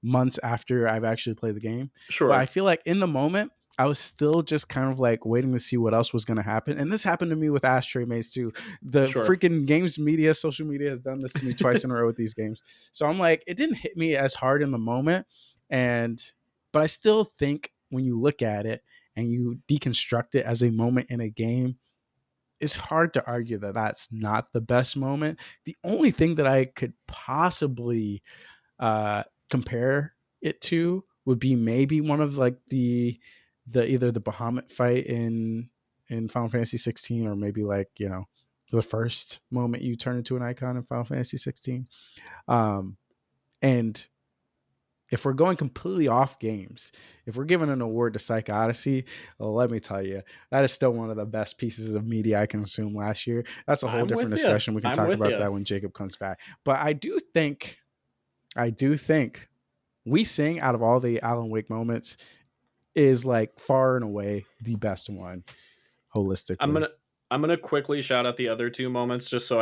Months after I've actually played the game. Sure. But I feel like in the moment, I was still just kind of waiting to see what else was going to happen. And this happened to me with Ashtray Maze too. The freaking games media, social media has done this to me twice in a row with these games. So I'm like, it didn't hit me as hard in the moment. But I still think when you look at it and you deconstruct it as a moment in a game, it's hard to argue that that's not the best moment. The only thing that I could possibly compare it to would be maybe one of the either the Bahamut fight in Final Fantasy 16, or maybe the first moment you turn into an icon in Final Fantasy 16. And if we're going completely off games, if we're giving an award to Psych Odyssey, well, let me tell you, that is still one of the best pieces of media I consumed last year. That's a whole different discussion. We can talk about that when Jacob comes back. But I do think We Sing, out of all the Alan Wake moments, is far and away the best one holistically. I'm gonna quickly shout out the other two moments just so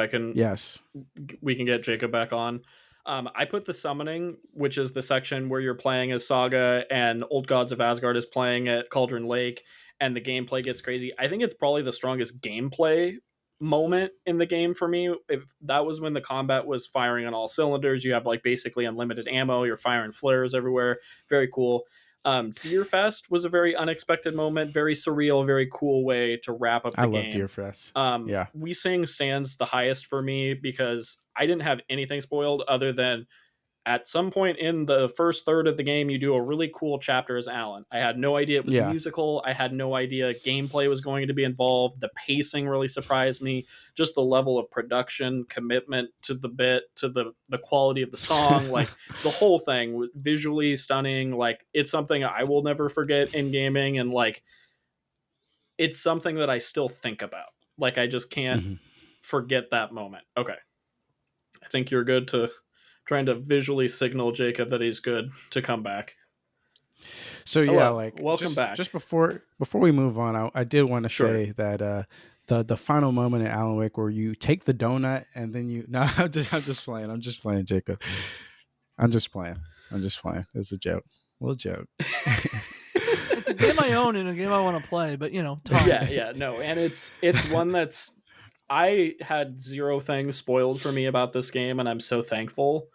we can get Jacob back on. I put the summoning, which is the section where you're playing as Saga and Old Gods of Asgard is playing at Cauldron Lake, and the gameplay gets crazy. I think it's probably the strongest gameplay moment in the game for me. If that was when the combat was firing on all cylinders, you have basically unlimited ammo, you're firing flares everywhere. Very cool. Deerfest was a very unexpected moment, very surreal, very cool way to wrap up the game. I love Deerfest. We Sing stands the highest for me because I didn't have anything spoiled other than at some point in the first third of the game, you do a really cool chapter as Alan. I had no idea it was musical. I had no idea gameplay was going to be involved. The pacing really surprised me. Just the level of production, commitment to the bit, to the quality of the song, the whole thing, visually stunning. It's something I will never forget in gaming, and it's something that I still think about. I just can't forget that moment. Okay. I think you're good to... trying to visually signal Jacob that he's good to come back. So welcome back. Just before we move on, I did want to say that the final moment in Alan Wake where you take the donut and then I'm just playing Jacob. I'm just playing. It's a joke. Little joke. It's a game I own and a game I want to play, but no. And it's one that's... I had zero things spoiled for me about this game, and I'm so thankful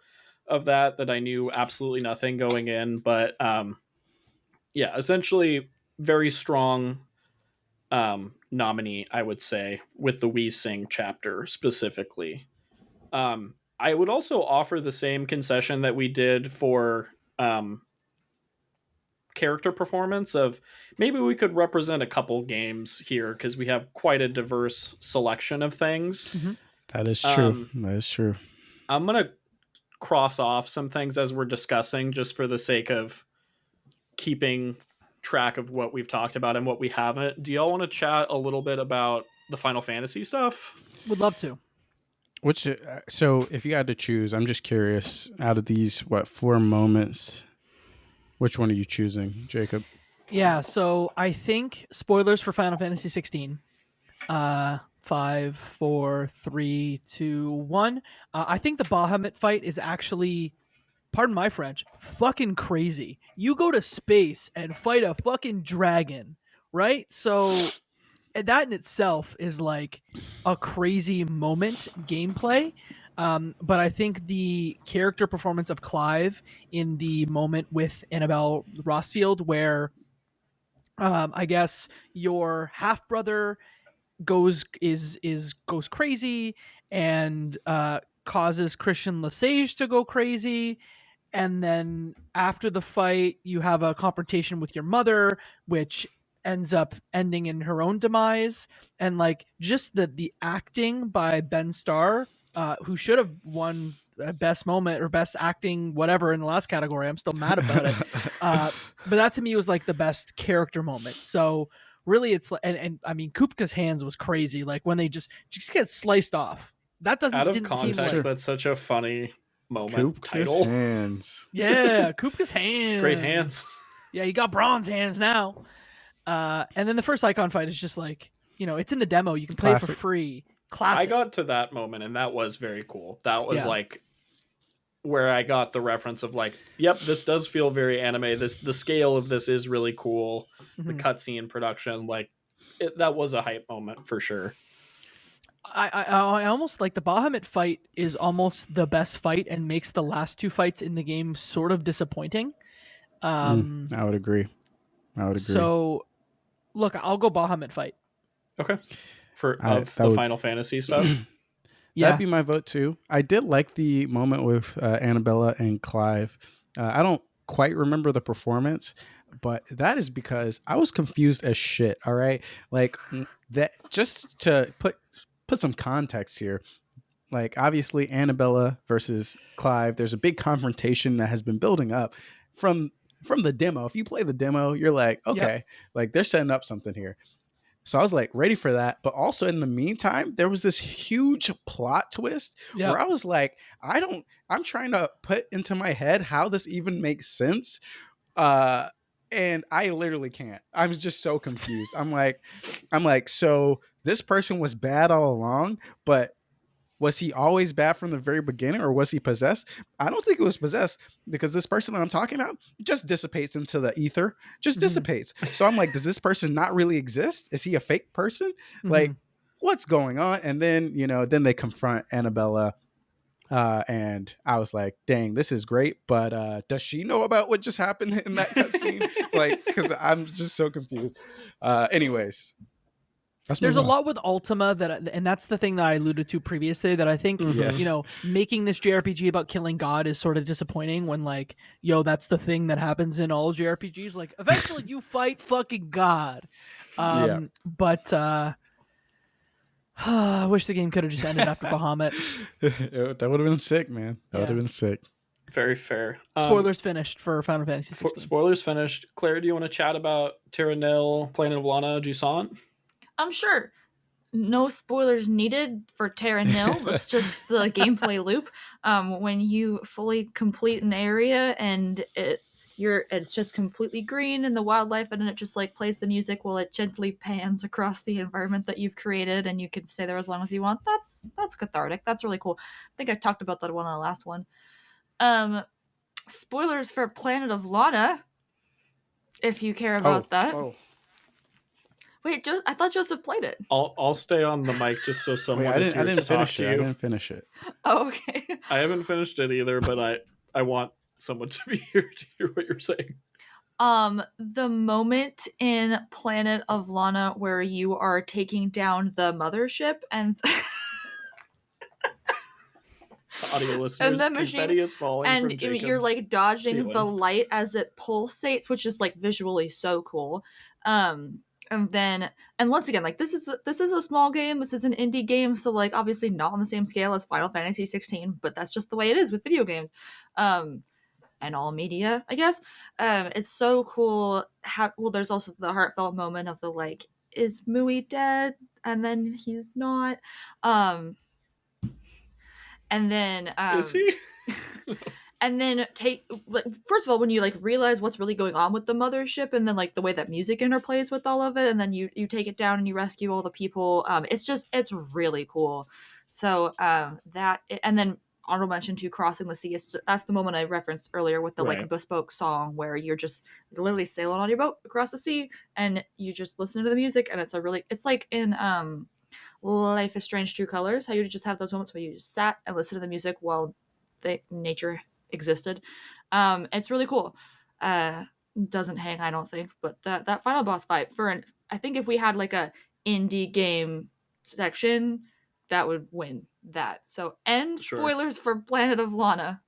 of that I knew absolutely nothing going in. But essentially very strong nominee, I would say, with the We Sing chapter specifically. I would also offer the same concession that we did for character performance of maybe we could represent a couple games here because we have quite a diverse selection of things. Mm-hmm. That is true. That is true. I'm going to cross off some things as we're discussing just for the sake of keeping track of what we've talked about and what we haven't. Do y'all want to chat a little bit about the Final Fantasy stuff? Would love to. Which so if you had to choose, I'm just curious, out of these 4 moments, which one are you choosing, Jacob? Yeah, so I think spoilers for Final Fantasy 16. 5, 4, 3, 2, 1. I think the Bahamut fight is actually, pardon my French, fucking crazy. You go to space and fight a fucking dragon, right? So that in itself is like a crazy moment gameplay. But I think the character performance of Clive in the moment with Annabelle Rossfield, where I guess your half brother goes crazy and causes Christian Lesage to go crazy, and then after the fight you have a confrontation with your mother, which ends up ending in her own demise, and like just the acting by Ben Starr, who should have won best moment or best acting whatever in the last category. I'm still mad about it. But that to me was like the best character moment. So really it's and I mean Kupka's hands was crazy, like when they just get sliced off. That Out of didn't context, seem like... that's such a funny moment Kupka's title. hands. Yeah, Kupka's hands. Great hands. Yeah, you got bronze hands now. And then the first icon fight is just like, it's in the demo. You can play it for free. Classic. I got to that moment, and that was very cool. That was like where I got the reference of like, yep, this does feel very anime. The scale of this is really cool. Mm-hmm. The cutscene production, like, that was a hype moment for sure. I almost like the Bahamut fight is almost the best fight and makes the last 2 fights in the game sort of disappointing. I would agree. So, look, I'll go Bahamut fight. Okay. For the Final Fantasy stuff? Yeah. That'd be my vote too. I did like the moment with Annabella and Clive. I don't quite remember the performance, but that is because I was confused as shit. All right. Like that, just to put some context here. Like obviously Annabella versus Clive, there's a big confrontation that has been building up from the demo. If you play the demo, you're like, okay, like they're setting up something here. So I was like ready for that. But also in the meantime, there was this huge plot twist where I was like, I'm trying to put into my head how this even makes sense. And I literally can't. I was just so confused. I'm like, so this person was bad all along, but was he always bad from the very beginning, or was he possessed? I don't think it was possessed, because this person that I'm talking about just dissipates into the ether, dissipates. So I'm like, does this person not really exist? Is he a fake person? Like, what's going on? And then, then they confront Annabella. And I was like, dang, this is great. But does she know about what just happened in that cutscene? Like, because I'm just so confused. Anyways. There's a lot with Ultima and that's the thing that I alluded to previously, that I think, making this JRPG about killing God is sort of disappointing when like, that's the thing that happens in all JRPGs. Like eventually you fight fucking God. But I wish the game could have just ended after Bahamut. That would have been sick, man. That would have been sick. Very fair. Spoilers finished for Final Fantasy 16. Spoilers finished. Claire, do you want to chat about Terra Nil, Planet of Lana, Jusant? I'm sure. No spoilers needed for Terra Nil. It's just the gameplay loop. When you fully complete an area and it's just completely green and the wildlife, and then it just like plays the music while it gently pans across the environment that you've created, and you can stay there as long as you want. That's cathartic. That's really cool. I think I talked about that one on the last one. Spoilers for Planet of Lana, if you care about that. Oh. Wait, I thought Joseph played it. I'll stay on the mic just so someone is here to talk to you. I didn't finish it. Oh, okay. I haven't finished it either, but I want someone to be here to hear what you're saying. The moment in Planet of Lana where you are taking down the mothership and audio listeners. the machine, confetti is falling and from Jacob's you're like dodging the ceiling. light as it pulsates, which is like visually so cool. And once again, like this is a small game. This is an indie game, so like obviously not on the same scale as Final Fantasy 16, but that's just the way it is with video games. And all media, I guess. It's so cool. Well, there's also the heartfelt moment of the like, is Mui dead? And then he's not. And then Is he? and then first of all, when you like realize what's really going on with the mothership, and then like the way that music interplays with all of it, and then you take it down and you rescue all the people. It's really cool. So that, and then honorable mention to Crossing the Sea. That's the moment I referenced earlier with the like bespoke song where you're just literally sailing on your boat across the sea and you just listen to the music, and it's like in Life is Strange True Colors, how you just have those moments where you just sat and listened to the music while nature existed. It's really cool. Doesn't hang, I don't think, but that final boss fight I think if we had like a indie game section, that would win that. So end spoilers for Planet of Lana.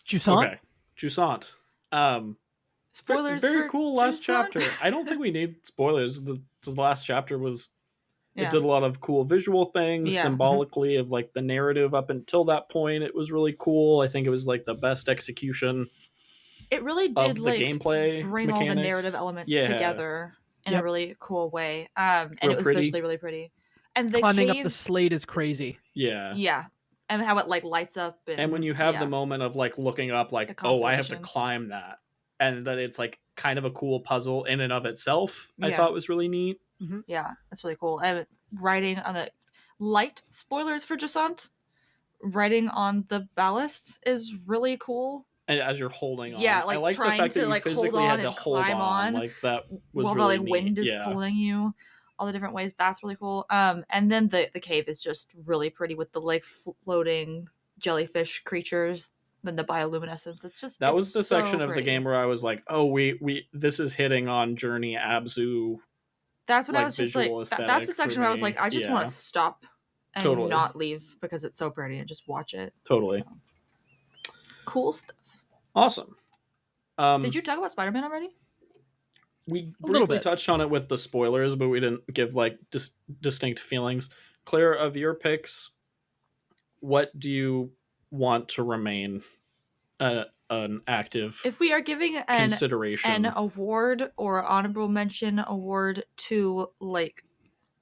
Jusant? Okay. Jusant. Spoilers very for cool last Jusant? chapter. I don't think we need spoilers. The last chapter was it did a lot of cool visual things symbolically of like the narrative up until that point. It was really cool. I think it was like the best execution. It really did the like gameplay bring mechanics. all the narrative elements together in a really cool way. And it was visually really pretty. And the climbing cave, up the slate is crazy. Yeah. And how it like lights up. And when you have the moment of like looking up like, oh, I have to climb that. And that it's like kind of a cool puzzle in and of itself, I thought was really neat. Mm-hmm. Yeah, that's really cool. And writing on the light spoilers for Jusant, writing on the ballast is really cool. And as you're holding on, like I like trying the fact to that you like physically hold on had to and hold climb on, like that was while really the neat. wind is pulling you, all the different ways. That's really cool. And then the cave is just really pretty with the like floating jellyfish creatures. Then the bioluminescence. That was the so section of the game where I was like, oh, we this is hitting on Journey Abzu. That's what I was just like. That's the section where I was like, I just want to stop and not leave because it's so pretty and just watch it. Totally. So. Cool stuff. Awesome. Did you talk about Spider-Man already? We briefly touched on it with the spoilers, but we didn't give like distinct feelings. Claire, of your picks, what do you want to remain an active if we are giving consideration, an award or honorable mention award to like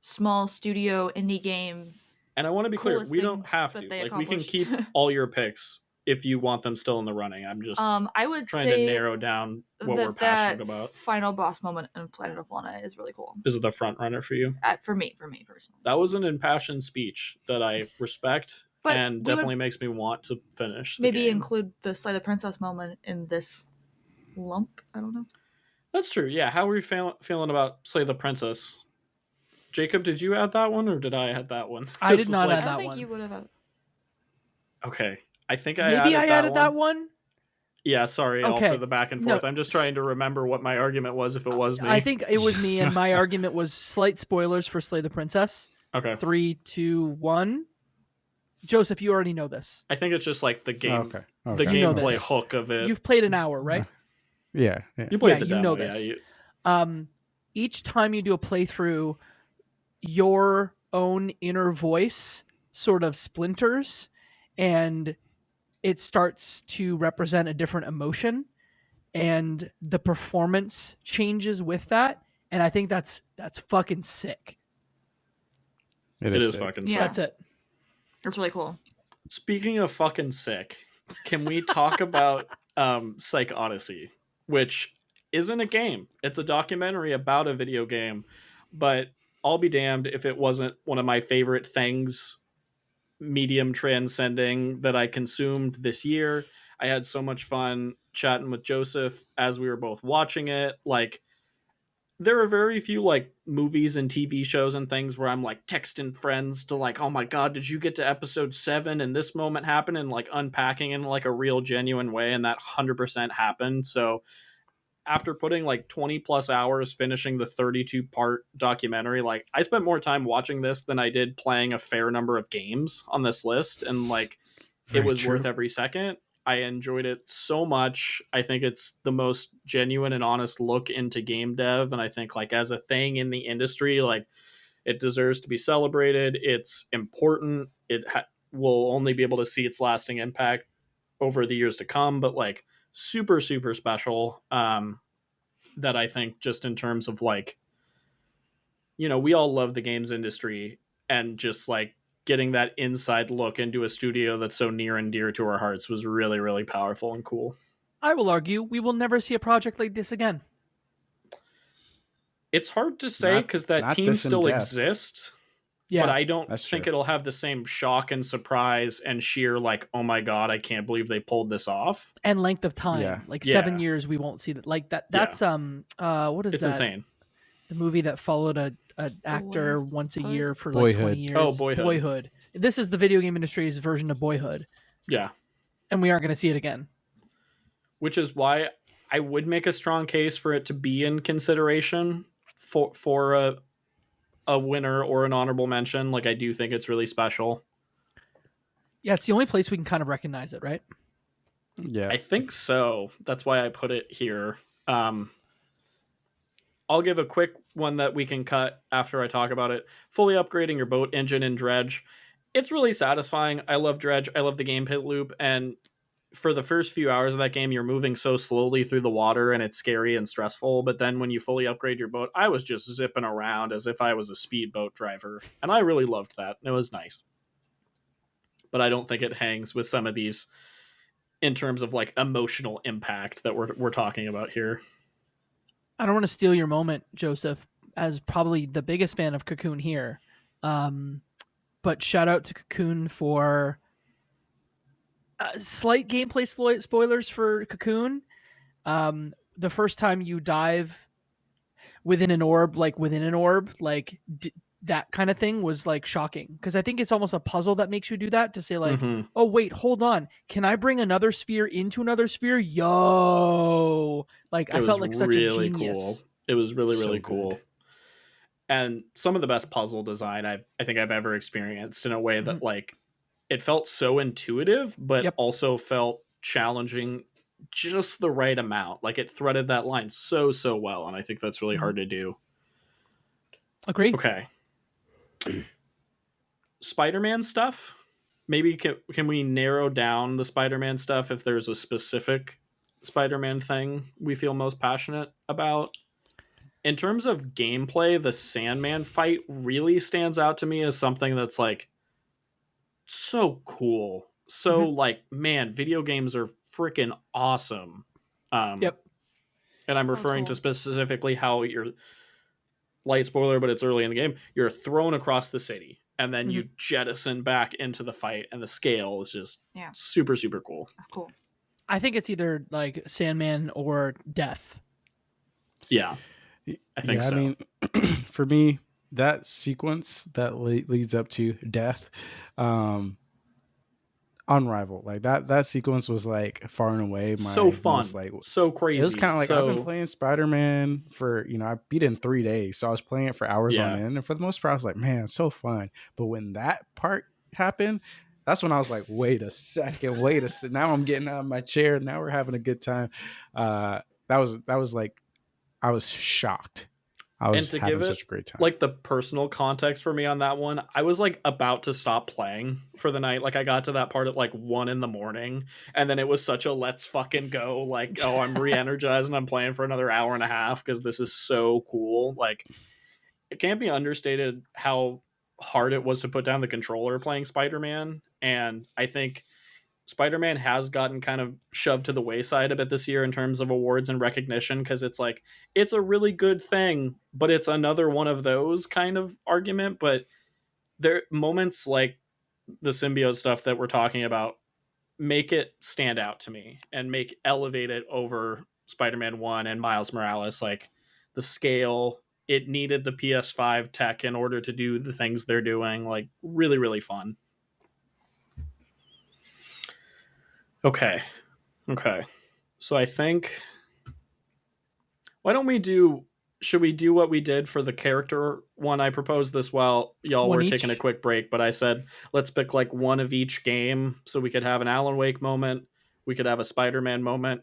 small studio indie game, and I want to be clear, we don't have to like we can keep all your picks if you want them still in the running. I'm just I would trying to narrow down what we're passionate about. Final boss moment in Planet of Lana is really cool. Is it the front runner for you? For me personally, that was an impassioned speech that I respect. And definitely makes me want to finish the game. Include the Slay the Princess moment in this lump. I don't know. That's true. Yeah. How are you feeling about Slay the Princess? Jacob, did you add that one or did I add that one? I did not add that one. I don't think you would have. Okay. I think I added that one. Yeah, sorry all for the back and forth. I'm just trying to remember what my argument was if it was me. I think it was me, and my argument was slight spoilers for Slay the Princess. Okay. 3, 2, 1. Joseph, you already know this. I think it's just like the game, Okay. the gameplay hook of it. You've played an hour, right? Yeah. You played the demo. You know this. Each time you do a playthrough, your own inner voice sort of splinters, and it starts to represent a different emotion, and the performance changes with that. And I think that's fucking sick. It is fucking sick. Yeah. That's it. It's really cool. Speaking of fucking sick, can we talk about Psych Odyssey, which isn't a game. It's a documentary about a video game, but I'll be damned if it wasn't one of my favorite things, medium transcending, that I consumed this year. I had so much fun chatting with Joseph as we were both watching it. Like, there are very few like movies and TV shows and things where I'm like texting friends to like, oh my God, did you get to episode 7 and this moment happened, and like unpacking in like a real genuine way. And that 100% happened. So after putting like 20 plus hours finishing the 32-part documentary, like I spent more time watching this than I did playing a fair number of games on this list, and like it was worth every second. I enjoyed it so much. I think it's the most genuine and honest look into game dev, and I think like as a thing in the industry, like it deserves to be celebrated. It's important. It will only be able to see its lasting impact over the years to come, but like super super special. That I think just in terms of like, you know, we all love the games industry, and just like getting that inside look into a studio that's so near and dear to our hearts was really really powerful and cool. I will argue we will never see a project like this again. It's hard to say because that team still exists. Yeah, but I don't think it'll have the same shock and surprise and sheer like, oh my god, I can't believe they pulled this off. And length of time, like 7 years, we won't see that. Like that. That's what is it's that? It's insane. The movie that followed an actor once a year for like Boyhood. 20 years. Oh, Boyhood. This is the video game industry's version of Boyhood. Yeah, and we aren't going to see it again. Which is why I would make a strong case for it to be in consideration for a winner or an honorable mention. Like I do think it's really special. Yeah, it's the only place we can kind of recognize it, right? Yeah, I think so. That's why I put it here. I'll give a quick one that we can cut after I talk about it. Fully upgrading your boat engine in Dredge. It's really satisfying. I love Dredge. I love the gameplay loop. And for the first few hours of that game, you're moving so slowly through the water and it's scary and stressful. But then when you fully upgrade your boat, I was just zipping around as if I was a speedboat driver. And I really loved that. It was nice. But I don't think it hangs with some of these in terms of like emotional impact that we're talking about here. I don't want to steal your moment, Joseph, as probably the biggest fan of Cocoon here. But shout out to Cocoon for slight gameplay spoilers for Cocoon. The first time you dive within an orb, that kind of thing was like shocking, because I think it's almost a puzzle that makes you do that, to say like, oh wait, hold on, can I bring another sphere into another sphere? Yo, like I felt like such a genius. Cool. It was really cool. And some of the best puzzle design I think I've ever experienced, in a way that like it felt so intuitive, but also felt challenging just the right amount. Like it threaded that line so well, and I think that's really hard to do. Agreed. Okay. Spider-Man stuff. Maybe can we narrow down the Spider-Man stuff if there's a specific Spider-Man thing we feel most passionate about? In terms of gameplay, the Sandman fight really stands out to me as something that's like so cool. So like, man, video games are freaking awesome. And I'm referring to specifically how you're, light spoiler, but it's early in the game, you're thrown across the city and then you jettison back into the fight, and the scale is just super cool. That's cool. I think it's either like Sandman or Death. Yeah, I think so. I mean, for me, that sequence that leads up to Death, unrivaled. Like that sequence was like far and away my so fun, most, like so crazy. It was kind of like, I've been playing Spider-Man for, I beat it in 3 days, so I was playing it for hours on end, and for the most part I was like, man, it's so fun. But when that part happened, that's when I was like, wait a second, now I'm getting out of my chair, now we're having a good time. That was like, I was shocked. I was having such a great time. Like the personal context for me on that one, I was like about to stop playing for the night. Like I got to that part at like 1 a.m, and then it was such a let's fucking go. Like, oh, I'm re-energized and I'm playing for another hour and a half because this is so cool. Like, it can't be understated how hard it was to put down the controller playing Spider-Man. And I think Spider-Man has gotten kind of shoved to the wayside a bit this year in terms of awards and recognition, because it's like, it's a really good thing, but it's another one of those kind of argument. But there moments like the symbiote stuff that we're talking about make it stand out to me and elevate it over Spider-Man 1 and Miles Morales. Like the scale, it needed the PS5 tech in order to do the things they're doing. Like really fun. Okay. So I think Why don't we should we do what we did for the character one? I proposed this while y'all One were each? taking a quick break, but I said, let's pick like one of each game. So we could have an Alan Wake moment. We could have a Spider-Man moment.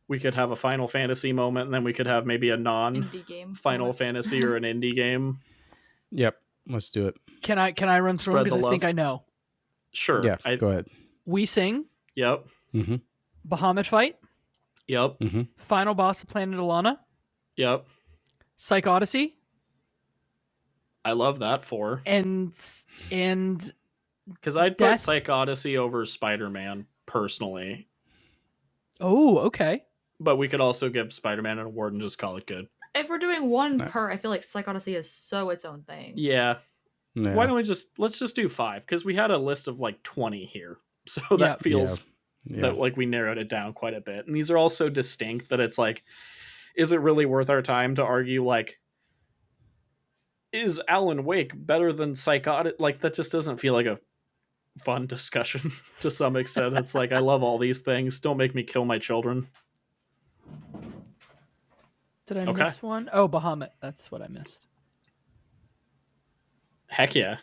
We could have a Final Fantasy moment. And then we could have maybe a Indie game. Final Fantasy or an indie game. Yep. Let's do it. Can I run through Spread because the I think love. I know. Sure. Yeah. Go ahead. We Sing, Yep. Mm-hmm. Bahamut Fight, Yep. Mm-hmm. Final Boss of Planet of Lana, Yep. Psych Odyssey, I love that for. and Because I'd put Death- Psych Odyssey over Spider-Man personally. oh, okay. But we could also give Spider-Man an award and just call it good. If we're doing one Right. per, I feel like Psych Odyssey is so its own thing. Yeah. Yeah. Why don't we let's just do 5? Because we had a list of like 20 here. So that feels Yeah. that like we narrowed it down quite a bit. And these are all so distinct that it's like, is it really worth our time to argue like, is Alan Wake better than Psychotic? Like that just doesn't feel like a fun discussion to some extent. It's like, I love all these things. Don't make me kill my children. Did I Okay. miss one? Oh, Bahamut. That's what I missed. Heck yeah.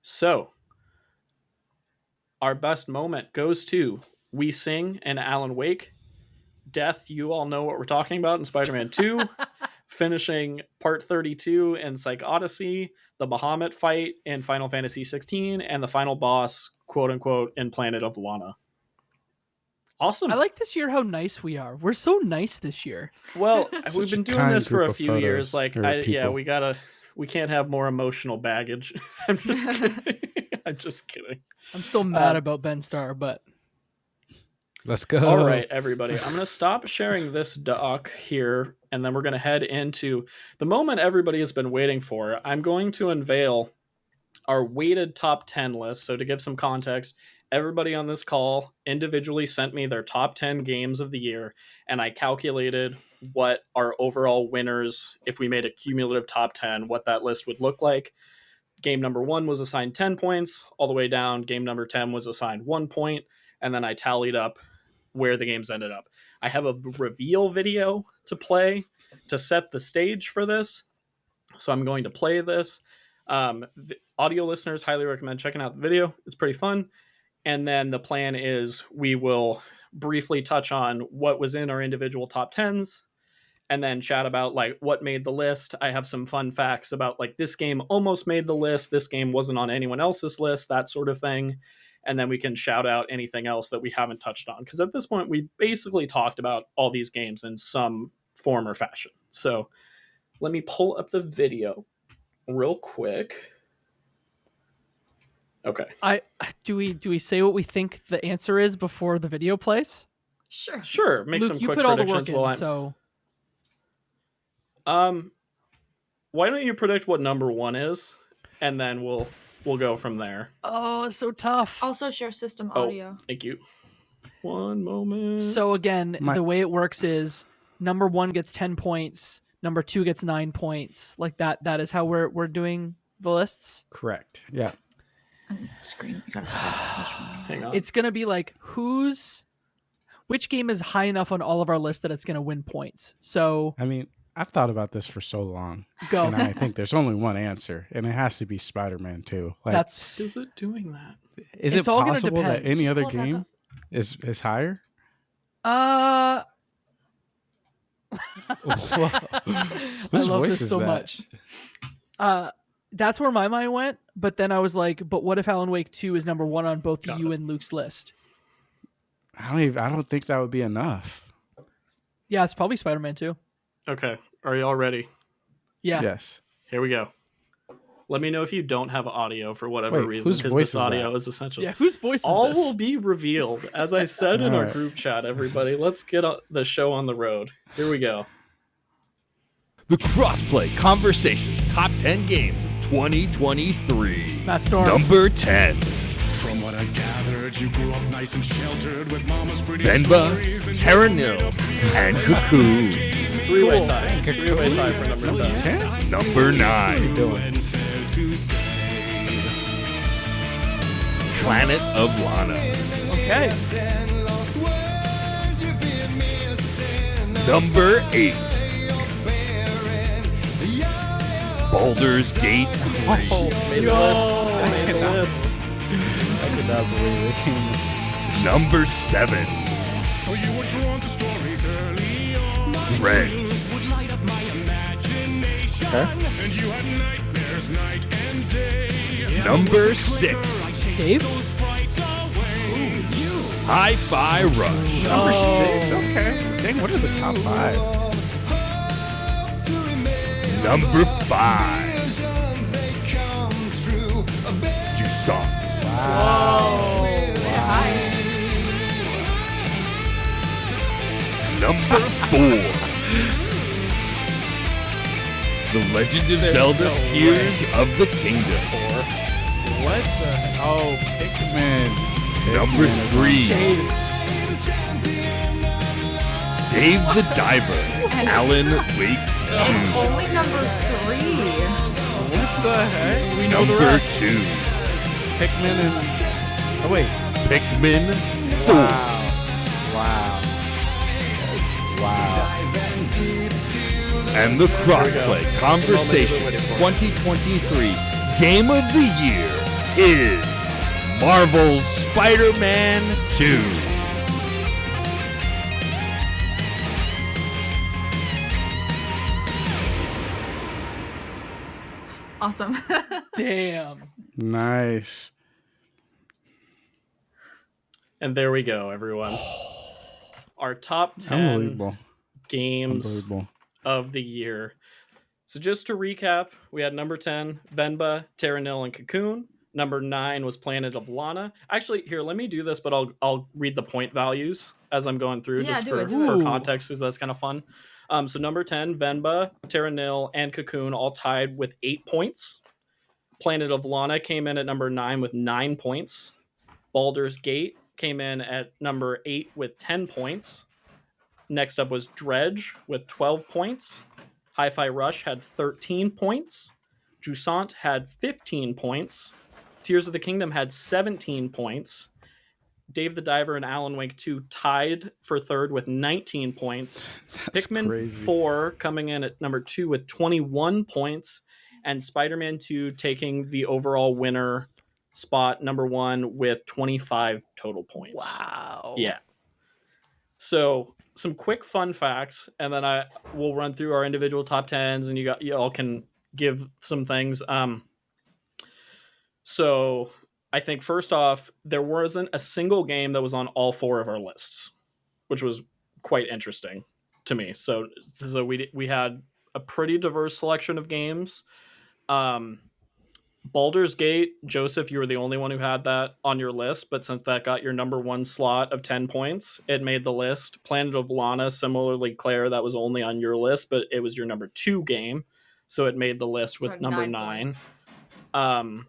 So, our best moment goes to We Sing and Alan Wake. Death, you all know what we're talking about in Spider-Man 2. Finishing part 32 in Psych Odyssey, the Bahamut fight in Final Fantasy 16, and the final boss, quote unquote, in Planet of Lana. Awesome. I like this year how nice we are. We're so nice this year. Well, Such we've been a doing kind this for group a of few years. photos, Like, or yeah, people. we can't have more emotional baggage. I'm just kidding. I'm just kidding. I'm still mad about Ben Starr, but Let's go. All right, everybody. I'm going to stop sharing this doc here, and then we're going to head into the moment everybody has been waiting for. I'm going to unveil our weighted top 10 list. So to give some context, everybody on this call individually sent me their top 10 games of the year, and I calculated what our overall winners, if we made a cumulative top 10, what that list would look like. Game number 1 was assigned 10 points, all the way down. Game number 10 was assigned 1 point, and then I tallied up where the games ended up. I have a reveal video to play to set the stage for this. So I'm going to play this. Audio listeners, highly recommend checking out the video. It's pretty fun. And then the plan is we will briefly touch on what was in our individual top 10s and then chat about like what made the list. I have some fun facts about like this game almost made the list. This game wasn't on anyone else's list, that sort of thing. And then we can shout out anything else that we haven't touched on. Because at this point, we basically talked about all these games in some form or fashion. So let me pull up the video real quick. Okay. do we say what we think the answer is before the video plays? Sure. Sure. Make Luke, some you quick put all the predictions work while in, so why don't you predict what number 1 is? And then we'll go from there. oh, it's so tough. Also share system Oh. audio. Thank you. One moment. So again, My- the way it works is number 1 gets 10 points, number 2 gets 9 points. Like that. That is how we're doing the lists. Correct. Yeah. Screen. You gotta see which one. Hang on. It's gonna be like which game is high enough on all of our lists that it's gonna win points. So I mean, I've thought about this for so long, go. and I think there's only one answer, and it has to be Spider-Man 2. Like, That's Is it doing that? is it's it all gonna possible that depend. any Just other pull it back game up. is higher? I Whose love voice this is so that? much. That's where my mind went, but then I was like, but what if Alan Wake 2 is number 1 on both Got you it. and Luke's list? I don't think that would be enough. Yeah, it's probably Spider-Man 2. Okay. Are y'all ready? Yeah. Yes. Here we go. Let me know if you don't have audio for whatever Wait, reason, whose because voice this is audio that? is essential. Yeah, whose voice is All this? will be revealed. As I said in our Alright. group chat, everybody, let's get the show on the road. Here we go. The Crossplay Conversations Top 10 Games of 2023. Matt Storm. Number 10, From what I've gathered, you grew up nice and sheltered with mama's pretty Venba, stories and Terra you Nil, made up your and mind. Cuckoo. Three-way tie. Three-way tie for number 10. Number 9, Doing. Fair to say. Planet of Lana. Okay. Number 8, Baldur's Gate 3. Made the list. Made the list. I could not believe it came. Number 7, So you were drawn to stories early on. Dredge. Would light up my imagination. And you had nightmares night and day. Number 6, Dave? Those frights away. Hi-Fi Rush. Number 6. Okay. Dang, what are the top 5? Number 5, Jusant. Number 4, The Legend of Zelda no Tears of the Kingdom. What the? Oh, Pikmin. Number 3, Dave the Diver, Alan Wake 2. Only number 3. What the heck? We know the Number rest. 2, Pikmin and. Oh wait. Pikmin 4. Wow. And the Crossplay Conversations 2023 Game of the Year is Marvel's Spider-Man 2. Awesome. Damn. Nice. And there we go, everyone. Our top 10 Unbelievable. games Unbelievable. of the year. So just to recap, we had number 10, Venba, Terranil, and Cocoon. Number 9 was Planet of Lana. Actually, here, let me do this, but I'll read the point values as I'm going through, Yeah, just do it. for Ooh. context, because that's kind of fun. So number 10, Venba, Terranil, and Cocoon all tied with 8 points. Planet of Lana came in at number 9 with 9 points. Baldur's Gate came in at number 8 with 10 points. Next up was Dredge with 12 points. Hi-Fi Rush had 13 points. Jusant had 15 points. Tears of the Kingdom had 17 points. Dave the Diver and Alan Wake 2 tied for third with 19 points. That's Pikmin crazy. 4 coming in at number 2 with 21 points. And Spider-Man 2 taking the overall winner spot, number 1, with 25 total points. Wow. Yeah. So some quick fun facts, and then I will run through our individual top 10s, and you all can give some things. So I think first off, there wasn't a single game that was on all 4 of our lists, which was quite interesting to me. So we had a pretty diverse selection of games. Baldur's Gate, Joseph, you were the only one who had that on your list, but since that got your number 1 slot of 10 points, it made the list. Planet of Lana, similarly, Claire, that was only on your list, but it was your number 2 game, so it made the list with So number 9 9.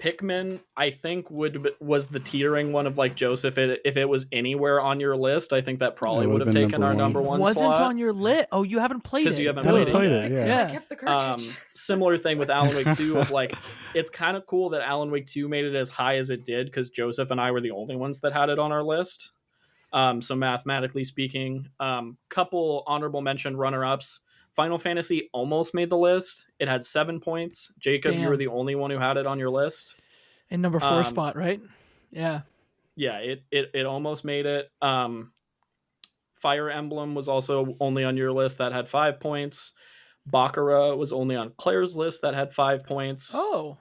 Pikmin, I think was the teetering one of like Joseph. If it was anywhere on your list, I think that probably It would would've have been taken number our one. number 1 Wasn't slot. on your list. Oh, you haven't played it. Because you haven't Haven't played played it it, yet. yeah. I kept the cartridge. Similar thing with Alan Wake 2 of like, it's kind of cool that Alan Wake 2 made it as high as it did because Joseph and I were the only ones that had it on our list. So mathematically speaking, couple honorable mention runner-ups. Final Fantasy almost made the list. It had 7 points. Jacob, you Damn. were the only one who had it on your list. In number 4 spot, right? Yeah. Yeah, it almost made it. Fire Emblem was also only on your list. That had 5 points. Baccarat was only on Claire's list. That had 5 points. Oh.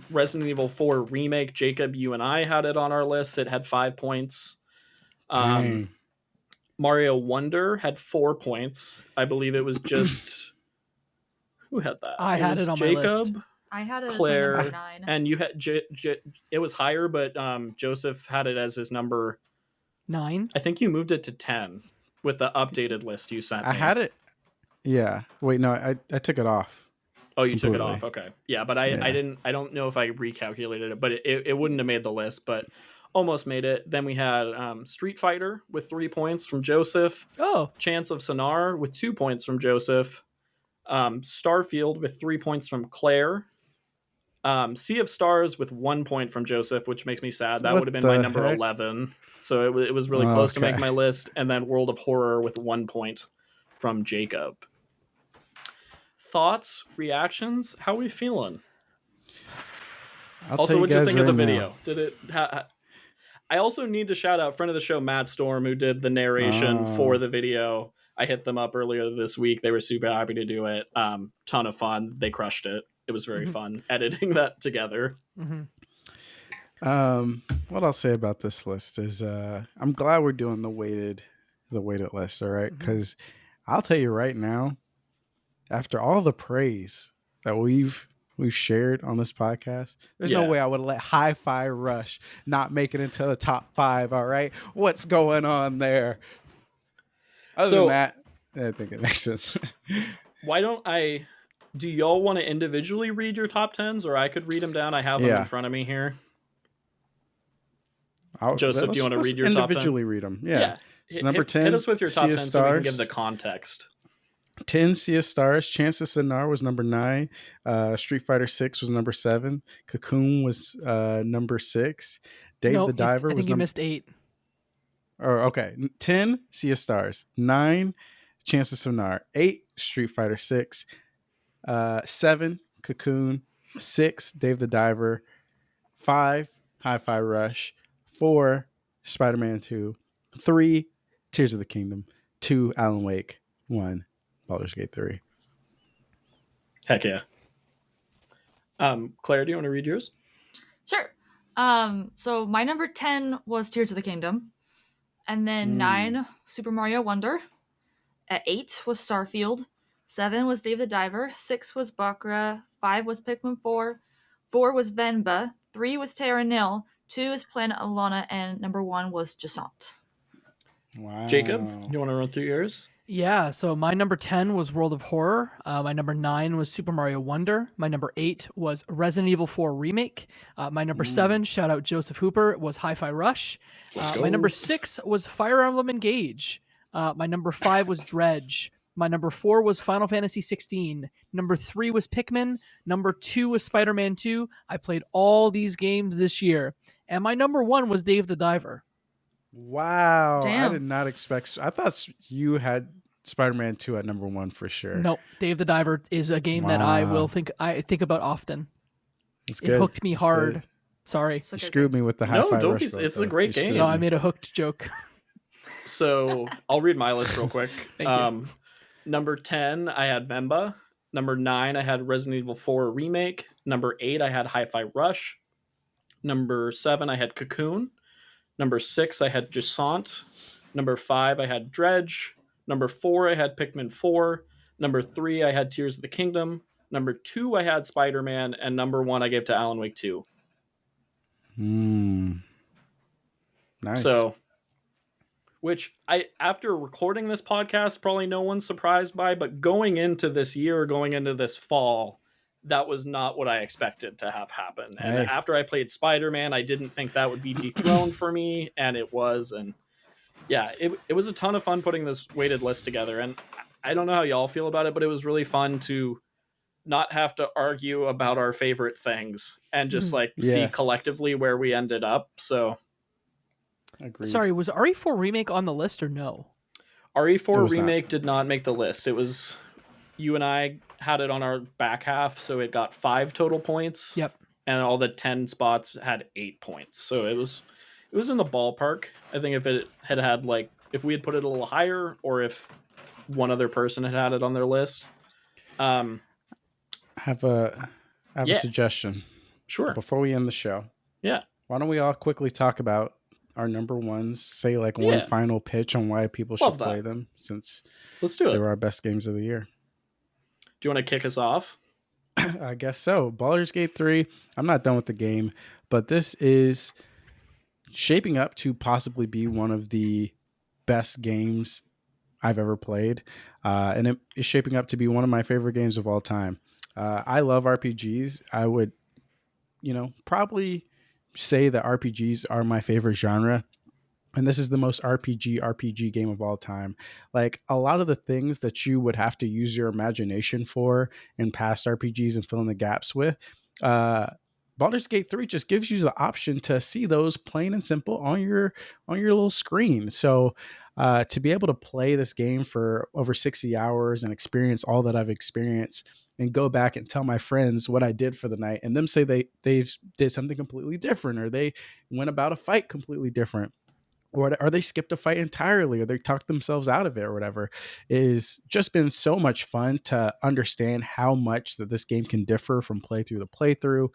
Resident Evil 4 Remake, Jacob, you and I had it on our list. It had 5 points. Dang. Mario Wonder had 4 points. I believe it was just... Who had that? I had was it on my list. Jacob, I had it Claire, as my number 9. and you had... it was higher, but Joseph had it as his number... 9. I think you moved it to 10 with the updated list you sent me. I had it. Yeah. Wait, no, I took it off. Oh, you took it completely. off. Okay. Yeah, but I don't know if I recalculated it, but it wouldn't have made the list, but almost made it. Then we had Street Fighter with 3 points from Joseph. Oh. Chance of Sonar with 2 points from Joseph. Starfield with 3 points from Claire. Sea of Stars with 1 point from Joseph, which makes me sad. That What would have been my the number heck? 11. So it was really close to Okay. make my list. And then World of Horror with 1 point from Jacob. thoughts, reactions. How are we feeling? I'll Also, tell what'd you guys think of the right video? now. Did it? I also need to shout out friend of the show, Matt Storm, who did the narration for the video. I hit them up earlier this week. They were super happy to do it. Ton of fun. They crushed it. It was very fun editing that together. What I'll say about this list is I'm glad we're doing the weighted list, all right? Because I'll tell you right now, after all the praise that we've shared on this podcast, there's no way I would let Hi-Fi Rush not make it into the top 5. All right, what's going on there? Other than that, I think it makes sense. Why don't I? Do y'all want to individually read your top 10s, or I could read them down? I have them in front of me here. Joseph, do you want to read your top 10? Individually read them. Yeah. So number 10. Hit us with your top 10 Stars. so we can give the context. 10 Sea of Stars. Chance of Sonar was number 9. Street Fighter 6 was number 7. Cocoon was number 6. Dave the Diver was you missed 8. Or okay, 10 Sea of Stars, 9 Chance of Sonar, 8 Street Fighter 6, 7 Cocoon, 6 Dave the Diver, 5 Hi-Fi Rush, 4 Spider-Man 2, 3 Tears of the Kingdom, 2 Alan Wake, 1 Baldur's Gate 3. Heck yeah. Claire, do you want to read yours? Sure. So my number 10 was Tears of the Kingdom. And then 9, Super Mario Wonder. At 8 was Starfield. 7 was Dave the Diver. 6 was Bakura. 5 was Pikmin 4. 4 was Venba. 3 was Terra Nil. 2 is Planet of Lana. And number 1 was Jusant. Wow. Jacob, you want to run through yours? Yeah, so my number 10 was World of Horror. My number 9 was Super Mario Wonder. My number 8 was Resident Evil 4 Remake. My number 7, shout out Joseph Hooper, was Hi-Fi Rush. My number 6 was Fire Emblem Engage. My number 5 was Dredge. My number 4 was Final Fantasy 16. Number 3 was Pikmin. Number 2 was Spider-Man 2. I played all these games this year. And my number 1 was Dave the Diver. Wow. Damn. I did not expect. I thought you had Spider-Man 2 at number 1 for sure. No, Dave the Diver is a game that I think about often. It's It good. hooked me It's hard. good. Sorry. You screwed me with the Hi-Fi No, don't Rush be. vote, It's a though. great You game. screwed No, me. I made a hooked joke. So I'll read my list real quick. Thank you. Number 10, I had Venba. Number 9, I had Resident Evil 4 Remake. Number 8, I had Hi-Fi Rush. Number 7, I had Cocoon. Number 6, I had Jusant. Number 5, I had Dredge. Number 4, I had Pikmin 4. Number 3, I had Tears of the Kingdom. Number 2, I had Spider-Man. And number 1, I gave to Alan Wake 2. Nice. So, which after recording this podcast, probably no one's surprised by, but going into this year, going into this fall, that was not what I expected to have happen. And Hey. after I played Spider-Man, I didn't think that would be dethroned for me, and it was. And yeah, it was a ton of fun putting this weighted list together. And I don't know how y'all feel about it, but it was really fun to not have to argue about our favorite things and just see Yeah. collectively where we ended up. So Agreed. Sorry, was RE4 Remake on the list or no? It RE4 was not. Remake did not make the list. It was you and I had it on our back half, so it got 5 total points. Yep. And all the 10 spots had 8 points. So it was in the ballpark. I think if it had if we had put it a little higher, or if one other person had it on their list. I have a suggestion. Sure. Before we end the show. Yeah. Why don't we all quickly talk about our number ones, say one final pitch on why people should Love that. play them, since Let's do they it. were our best games of the year. Do you want to kick us off? I guess so. Baldur's Gate 3, I'm not done with the game, but this is shaping up to possibly be one of the best games I've ever played. And it is shaping up to be one of my favorite games of all time. I love RPGs. I would, probably say that RPGs are my favorite genre. And this is the most RPG game of all time. Like, a lot of the things that you would have to use your imagination for in past RPGs and fill in the gaps with, Baldur's Gate 3 just gives you the option to see those plain and simple on your little screen. So to be able to play this game for over 60 hours and experience all that I've experienced and go back and tell my friends what I did for the night, and them say they did something completely different, or they went about a fight completely different, or they skipped a fight entirely, or they talked themselves out of it, or whatever. It has just been so much fun to understand how much that this game can differ from playthrough to playthrough.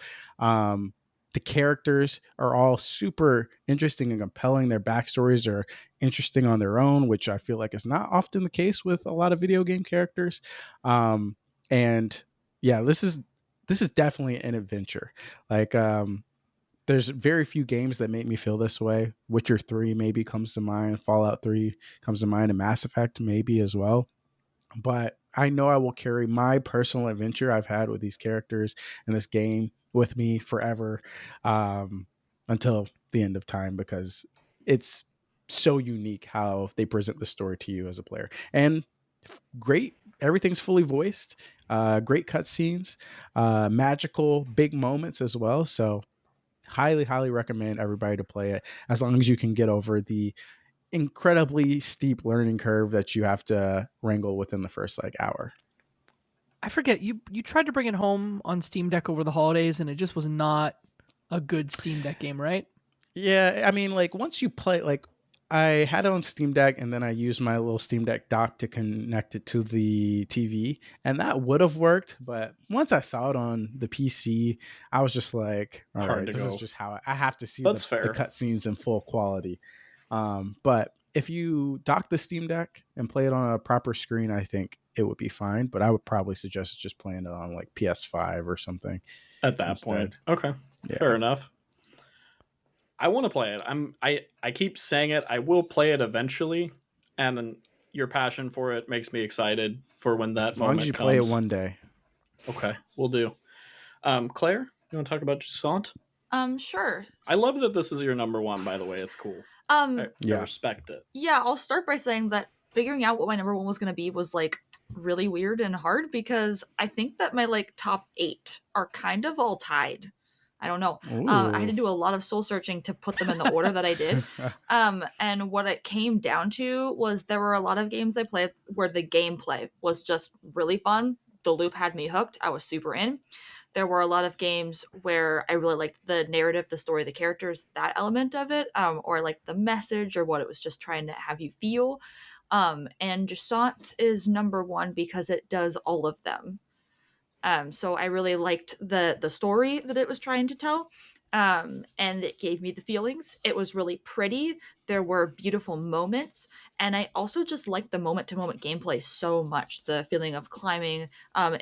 The characters are all super interesting and compelling. Their backstories are interesting on their own, which I feel like is not often the case with a lot of video game characters. And yeah, this is definitely an adventure. Like, there's very few games that make me feel this way. Witcher 3 maybe comes to mind, Fallout 3 comes to mind, and Mass Effect maybe as well. But I know I will carry my personal adventure I've had with these characters and this game with me forever, until the end of time, because it's so unique how they present the story to you as a player. And great, everything's fully voiced, great cutscenes, magical big moments as well. So highly recommend everybody to play it, as long as you can get over the incredibly steep learning curve that you have to wrangle within the first like hour. I forget, you tried to bring it home on Steam Deck over the holidays, and it just was not a good Steam Deck game, right? Yeah, I mean, like, once you play, like, I had it on Steam Deck, and then I used my little Steam Deck dock to connect it to the TV, and that would have worked. But once I saw it on the PC, I was just like, all right, this is just how I have to see the cutscenes in full quality. But if you dock the Steam Deck and play it on a proper screen, I think it would be fine. But I would probably suggest just playing it on like PS5 or something at that point. Okay, yeah. Fair enough. I want to play it. I keep saying it. I will play it eventually, and your passion for it makes me excited for when that moment comes. As long as you play it one day. Okay, we'll do. Claire, you want to talk about Jusant? Sure. I love that this is your number one, by the way. It's cool. I respect it. Yeah, I'll start by saying that figuring out what my number one was going to be was like really weird and hard, because I think that my like top 8 are kind of all tied. I don't know. I had to do a lot of soul searching to put them in the order that I did. And what it came down to was there were a lot of games I played where the gameplay was just really fun. The loop had me hooked. I was super in. There were a lot of games where I really liked the narrative, the story, the characters, that element of it, or like the message or what it was just trying to have you feel. And Jusant is number one because it does all of them. So I really liked the story that it was trying to tell. And it gave me the feelings. It was really pretty. There were beautiful moments. And I also just liked the moment-to-moment gameplay so much. The feeling of climbing.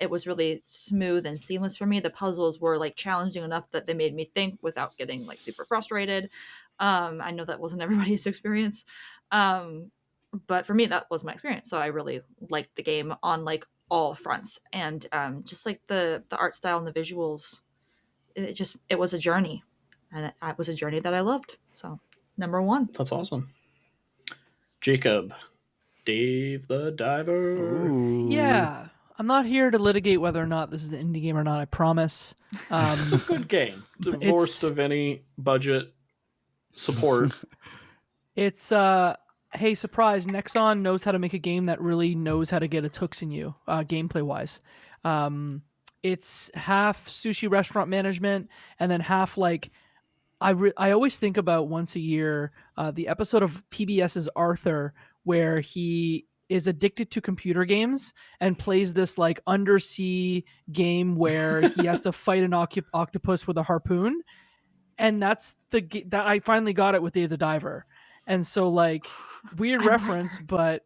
It was really smooth and seamless for me. The puzzles were like challenging enough that they made me think without getting like super frustrated. I know that wasn't everybody's experience. But for me, that was my experience. So I really liked the game on like all fronts. And just like the art style and the visuals, it was a journey, and it was a journey that I loved. So number one. That's awesome. Jacob, Dave the Diver. Ooh. Yeah, I'm not here to litigate whether or not this is an indie game or not, I promise. It's a good game, divorced of any budget support. It's hey, surprise, Nexon knows how to make a game that really knows how to get its hooks in you, gameplay wise. It's half sushi restaurant management, and then half like I always think about once a year the episode of PBS's Arthur where he is addicted to computer games and plays this like undersea game where he has to fight an octopus with a harpoon, and that's that I finally got it with Dave the Diver. And so like weird reference, but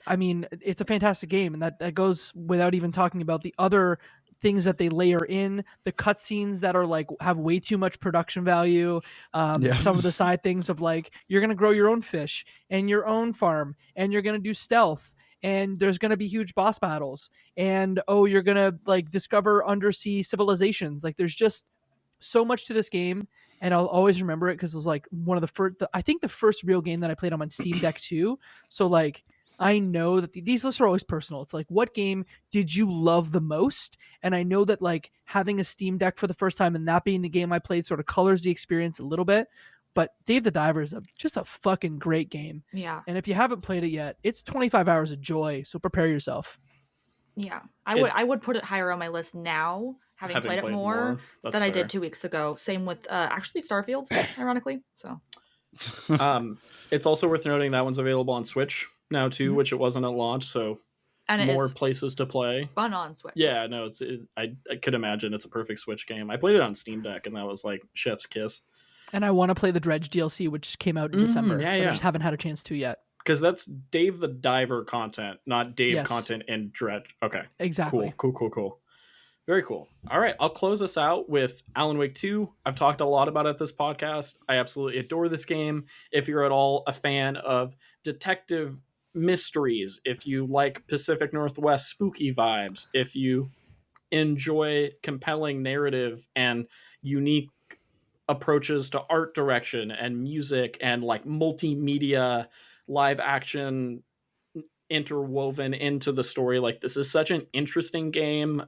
I mean it's a fantastic game, and that goes without even talking about the other things that they layer in, the cutscenes that are like have way too much production value. Some of the side things of like you're gonna grow your own fish and your own farm, and you're gonna do stealth, and there's gonna be huge boss battles, and you're gonna like discover undersea civilizations. Like there's just so much to this game, and I'll always remember it because it was like one of the first. I think the first real game that I played on my Steam Deck too. So like. I know that these lists are always personal. It's like, what game did you love the most? And I know that like having a Steam Deck for the first time and that being the game I played sort of colors the experience a little bit. But Dave the Diver is just a fucking great game. Yeah. And if you haven't played it yet, it's 25 hours of joy. So prepare yourself. Yeah, I would put it higher on my list now, having played it more than I did 2 weeks ago. Same with actually Starfield, ironically. So, it's also worth noting that one's available on Switch now too, which it wasn't at launch. So, and more places to play. Fun on Switch. Yeah, no, I could imagine it's a perfect Switch game. I played it on Steam Deck, and that was like chef's kiss. And I want to play the Dredge DLC, which came out in December. But I just haven't had a chance to yet. Because that's Dave the Diver content, not Dave content in Dredge. Okay. Exactly. Cool. Very cool. All right, I'll close us out with Alan Wake 2. I've talked a lot about it this podcast. I absolutely adore this game. If you're at all a fan of detective mysteries, if you like Pacific Northwest spooky vibes, if you enjoy compelling narrative and unique approaches to art direction and music and like multimedia live action interwoven into the story, like this is such an interesting game.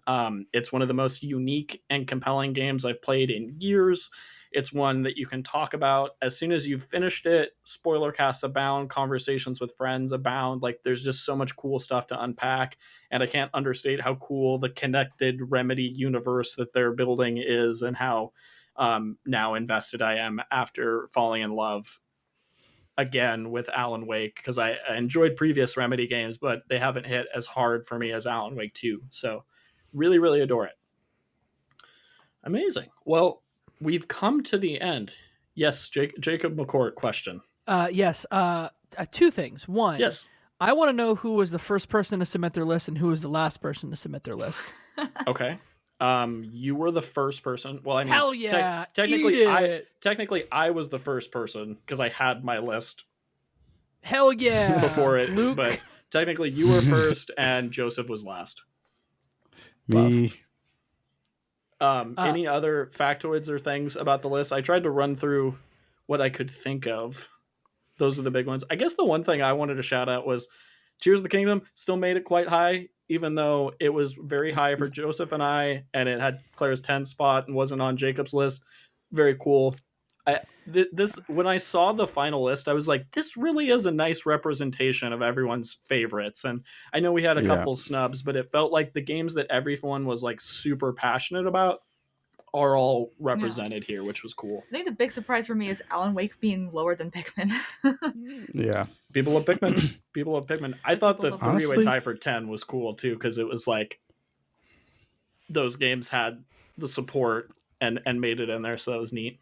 It's one of the most unique and compelling games I've played in years. It's one that you can talk about as soon as you've finished it. Spoiler casts abound, conversations with friends abound. Like there's just so much cool stuff to unpack, and I can't understate how cool the connected Remedy universe that they're building is, and how now invested I am after falling in love again with Alan Wake, because I enjoyed previous Remedy games, but they haven't hit as hard for me as Alan Wake 2. So really adore it. Amazing. Well, we've come to the end. Yes, Jacob McCourt question. Yes. Two things. One, yes, I want to know who was the first person to submit their list and who was the last person to submit their list. Okay. You were the first person. Well, I mean, hell yeah. Technically, I was the first person because I had my list. Hell yeah. Before it, Luke. But technically, you were first and Joseph was last. Me. Any other factoids or things about the list? I tried to run through what I could think of. Those were the big ones. I guess the one thing I wanted to shout out was Tears of the Kingdom still made it quite high, even though it was very high for Joseph and I, and it had Claire's 10th spot and wasn't on Jacob's list. Very cool. When I saw the final list, I was like, this really is a nice representation of everyone's favorites. And I know we had a couple snubs, but it felt like the games that everyone was like super passionate about are all represented here, which was cool. I think the big surprise for me is Alan Wake being lower than Pikmin. Yeah. People love Pikmin. I thought the three-way tie for 10 was cool too, because it was like those games had the support and made it in there, so that was neat.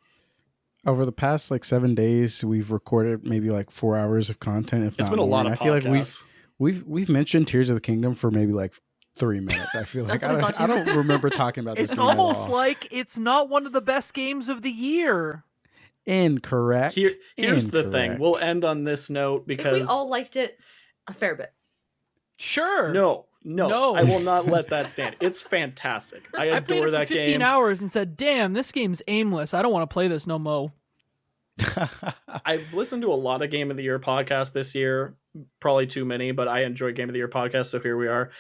Over the past like 7 days, we've recorded maybe like 4 hours of content. If it's not been a more. lot of I feel podcasts. like we've mentioned Tears of the Kingdom for maybe like 3 minutes. I feel like I don't remember talking about this. It's almost like it's not one of the best games of the year. Incorrect. Here's the thing. We'll end on this note because we all liked it a fair bit. Sure. No. I will not let that stand. It's fantastic. I adore played it that for 15 game. hours and said, "Damn, this game's aimless. I don't want to play this no mo." I've listened to a lot of Game of the Year podcasts this year, probably too many, but I enjoy Game of the Year podcasts, so here we are.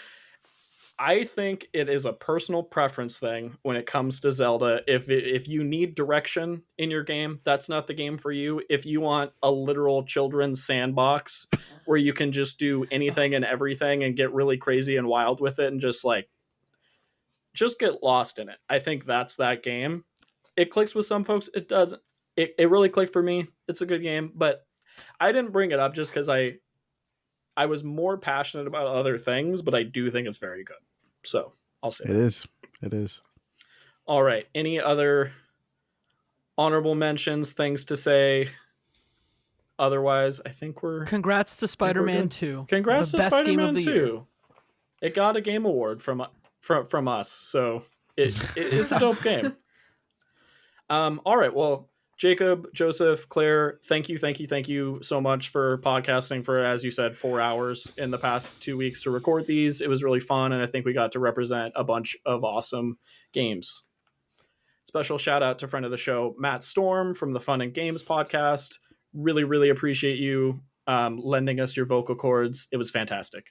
I think it is a personal preference thing when it comes to Zelda. If you need direction in your game, that's not the game for you. If you want a literal children's sandbox where you can just do anything and everything and get really crazy and wild with it and just get lost in it, I think that's that game. It clicks with some folks. It doesn't. It really clicked for me. It's a good game, but I didn't bring it up just because I was more passionate about other things, but I do think it's very good. So I'll say it is. It is. All right. Any other honorable mentions, things to say? Otherwise, I think we're... Congrats to Spider-Man 2. Congrats to Spider-Man 2. It got a game award from us, so it's a dope game. All right. Well, Jacob, Joseph, Claire, thank you so much for podcasting for, as you said, 4 hours in the past 2 weeks to record these. It was really fun, and I think we got to represent a bunch of awesome games. Special shout out to friend of the show, Matt Storm from the Fun and Games podcast. Really appreciate you lending us your vocal cords. It was fantastic.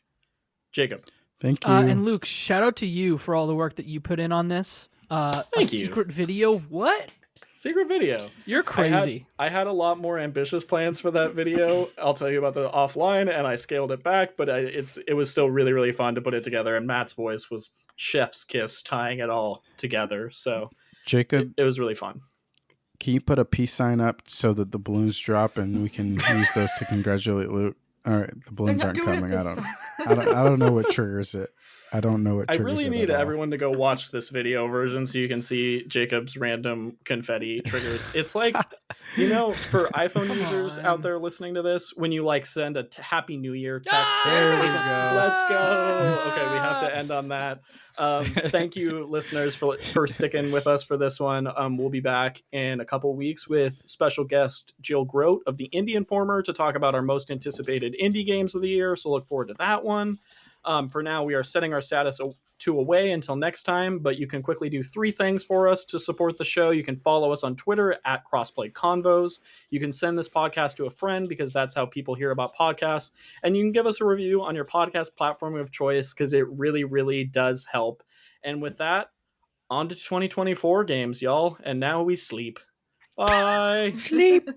Jacob. Thank you. And Luke, shout out to you for all the work that you put in on this. Thank you. Secret video. What? Secret video. You're crazy. I had a lot more ambitious plans for that video. I'll tell you about the offline, and I scaled it back, but it was still really, really fun to put it together. And Matt's voice was chef's kiss, tying it all together. So Jacob, it was really fun. Can you put a peace sign up so that the balloons drop and we can use those to congratulate Luke? All right, the balloons aren't coming. I don't know what triggers it. I don't know what I triggers really it need at all. everyone to go watch this video version so you can see Jacob's random confetti triggers. It's like, for iPhone users out there listening to this, when you like send a Happy New Year text. There we go. Let's go. Okay, we have to end on that. Thank you, listeners, for sticking with us for this one. We'll be back in a couple weeks with special guest Jill Grote of the Indie Informer to talk about our most anticipated indie games of the year. So look forward to that one. For now, we are setting our status to away until next time, but you can quickly do 3 things for us to support the show. You can follow us on Twitter at Crossplay Convos. You can send this podcast to a friend because that's how people hear about podcasts. And you can give us a review on your podcast platform of choice because it really, really does help. And with that, on to 2024 games, y'all. And now we sleep. Bye. Sleep.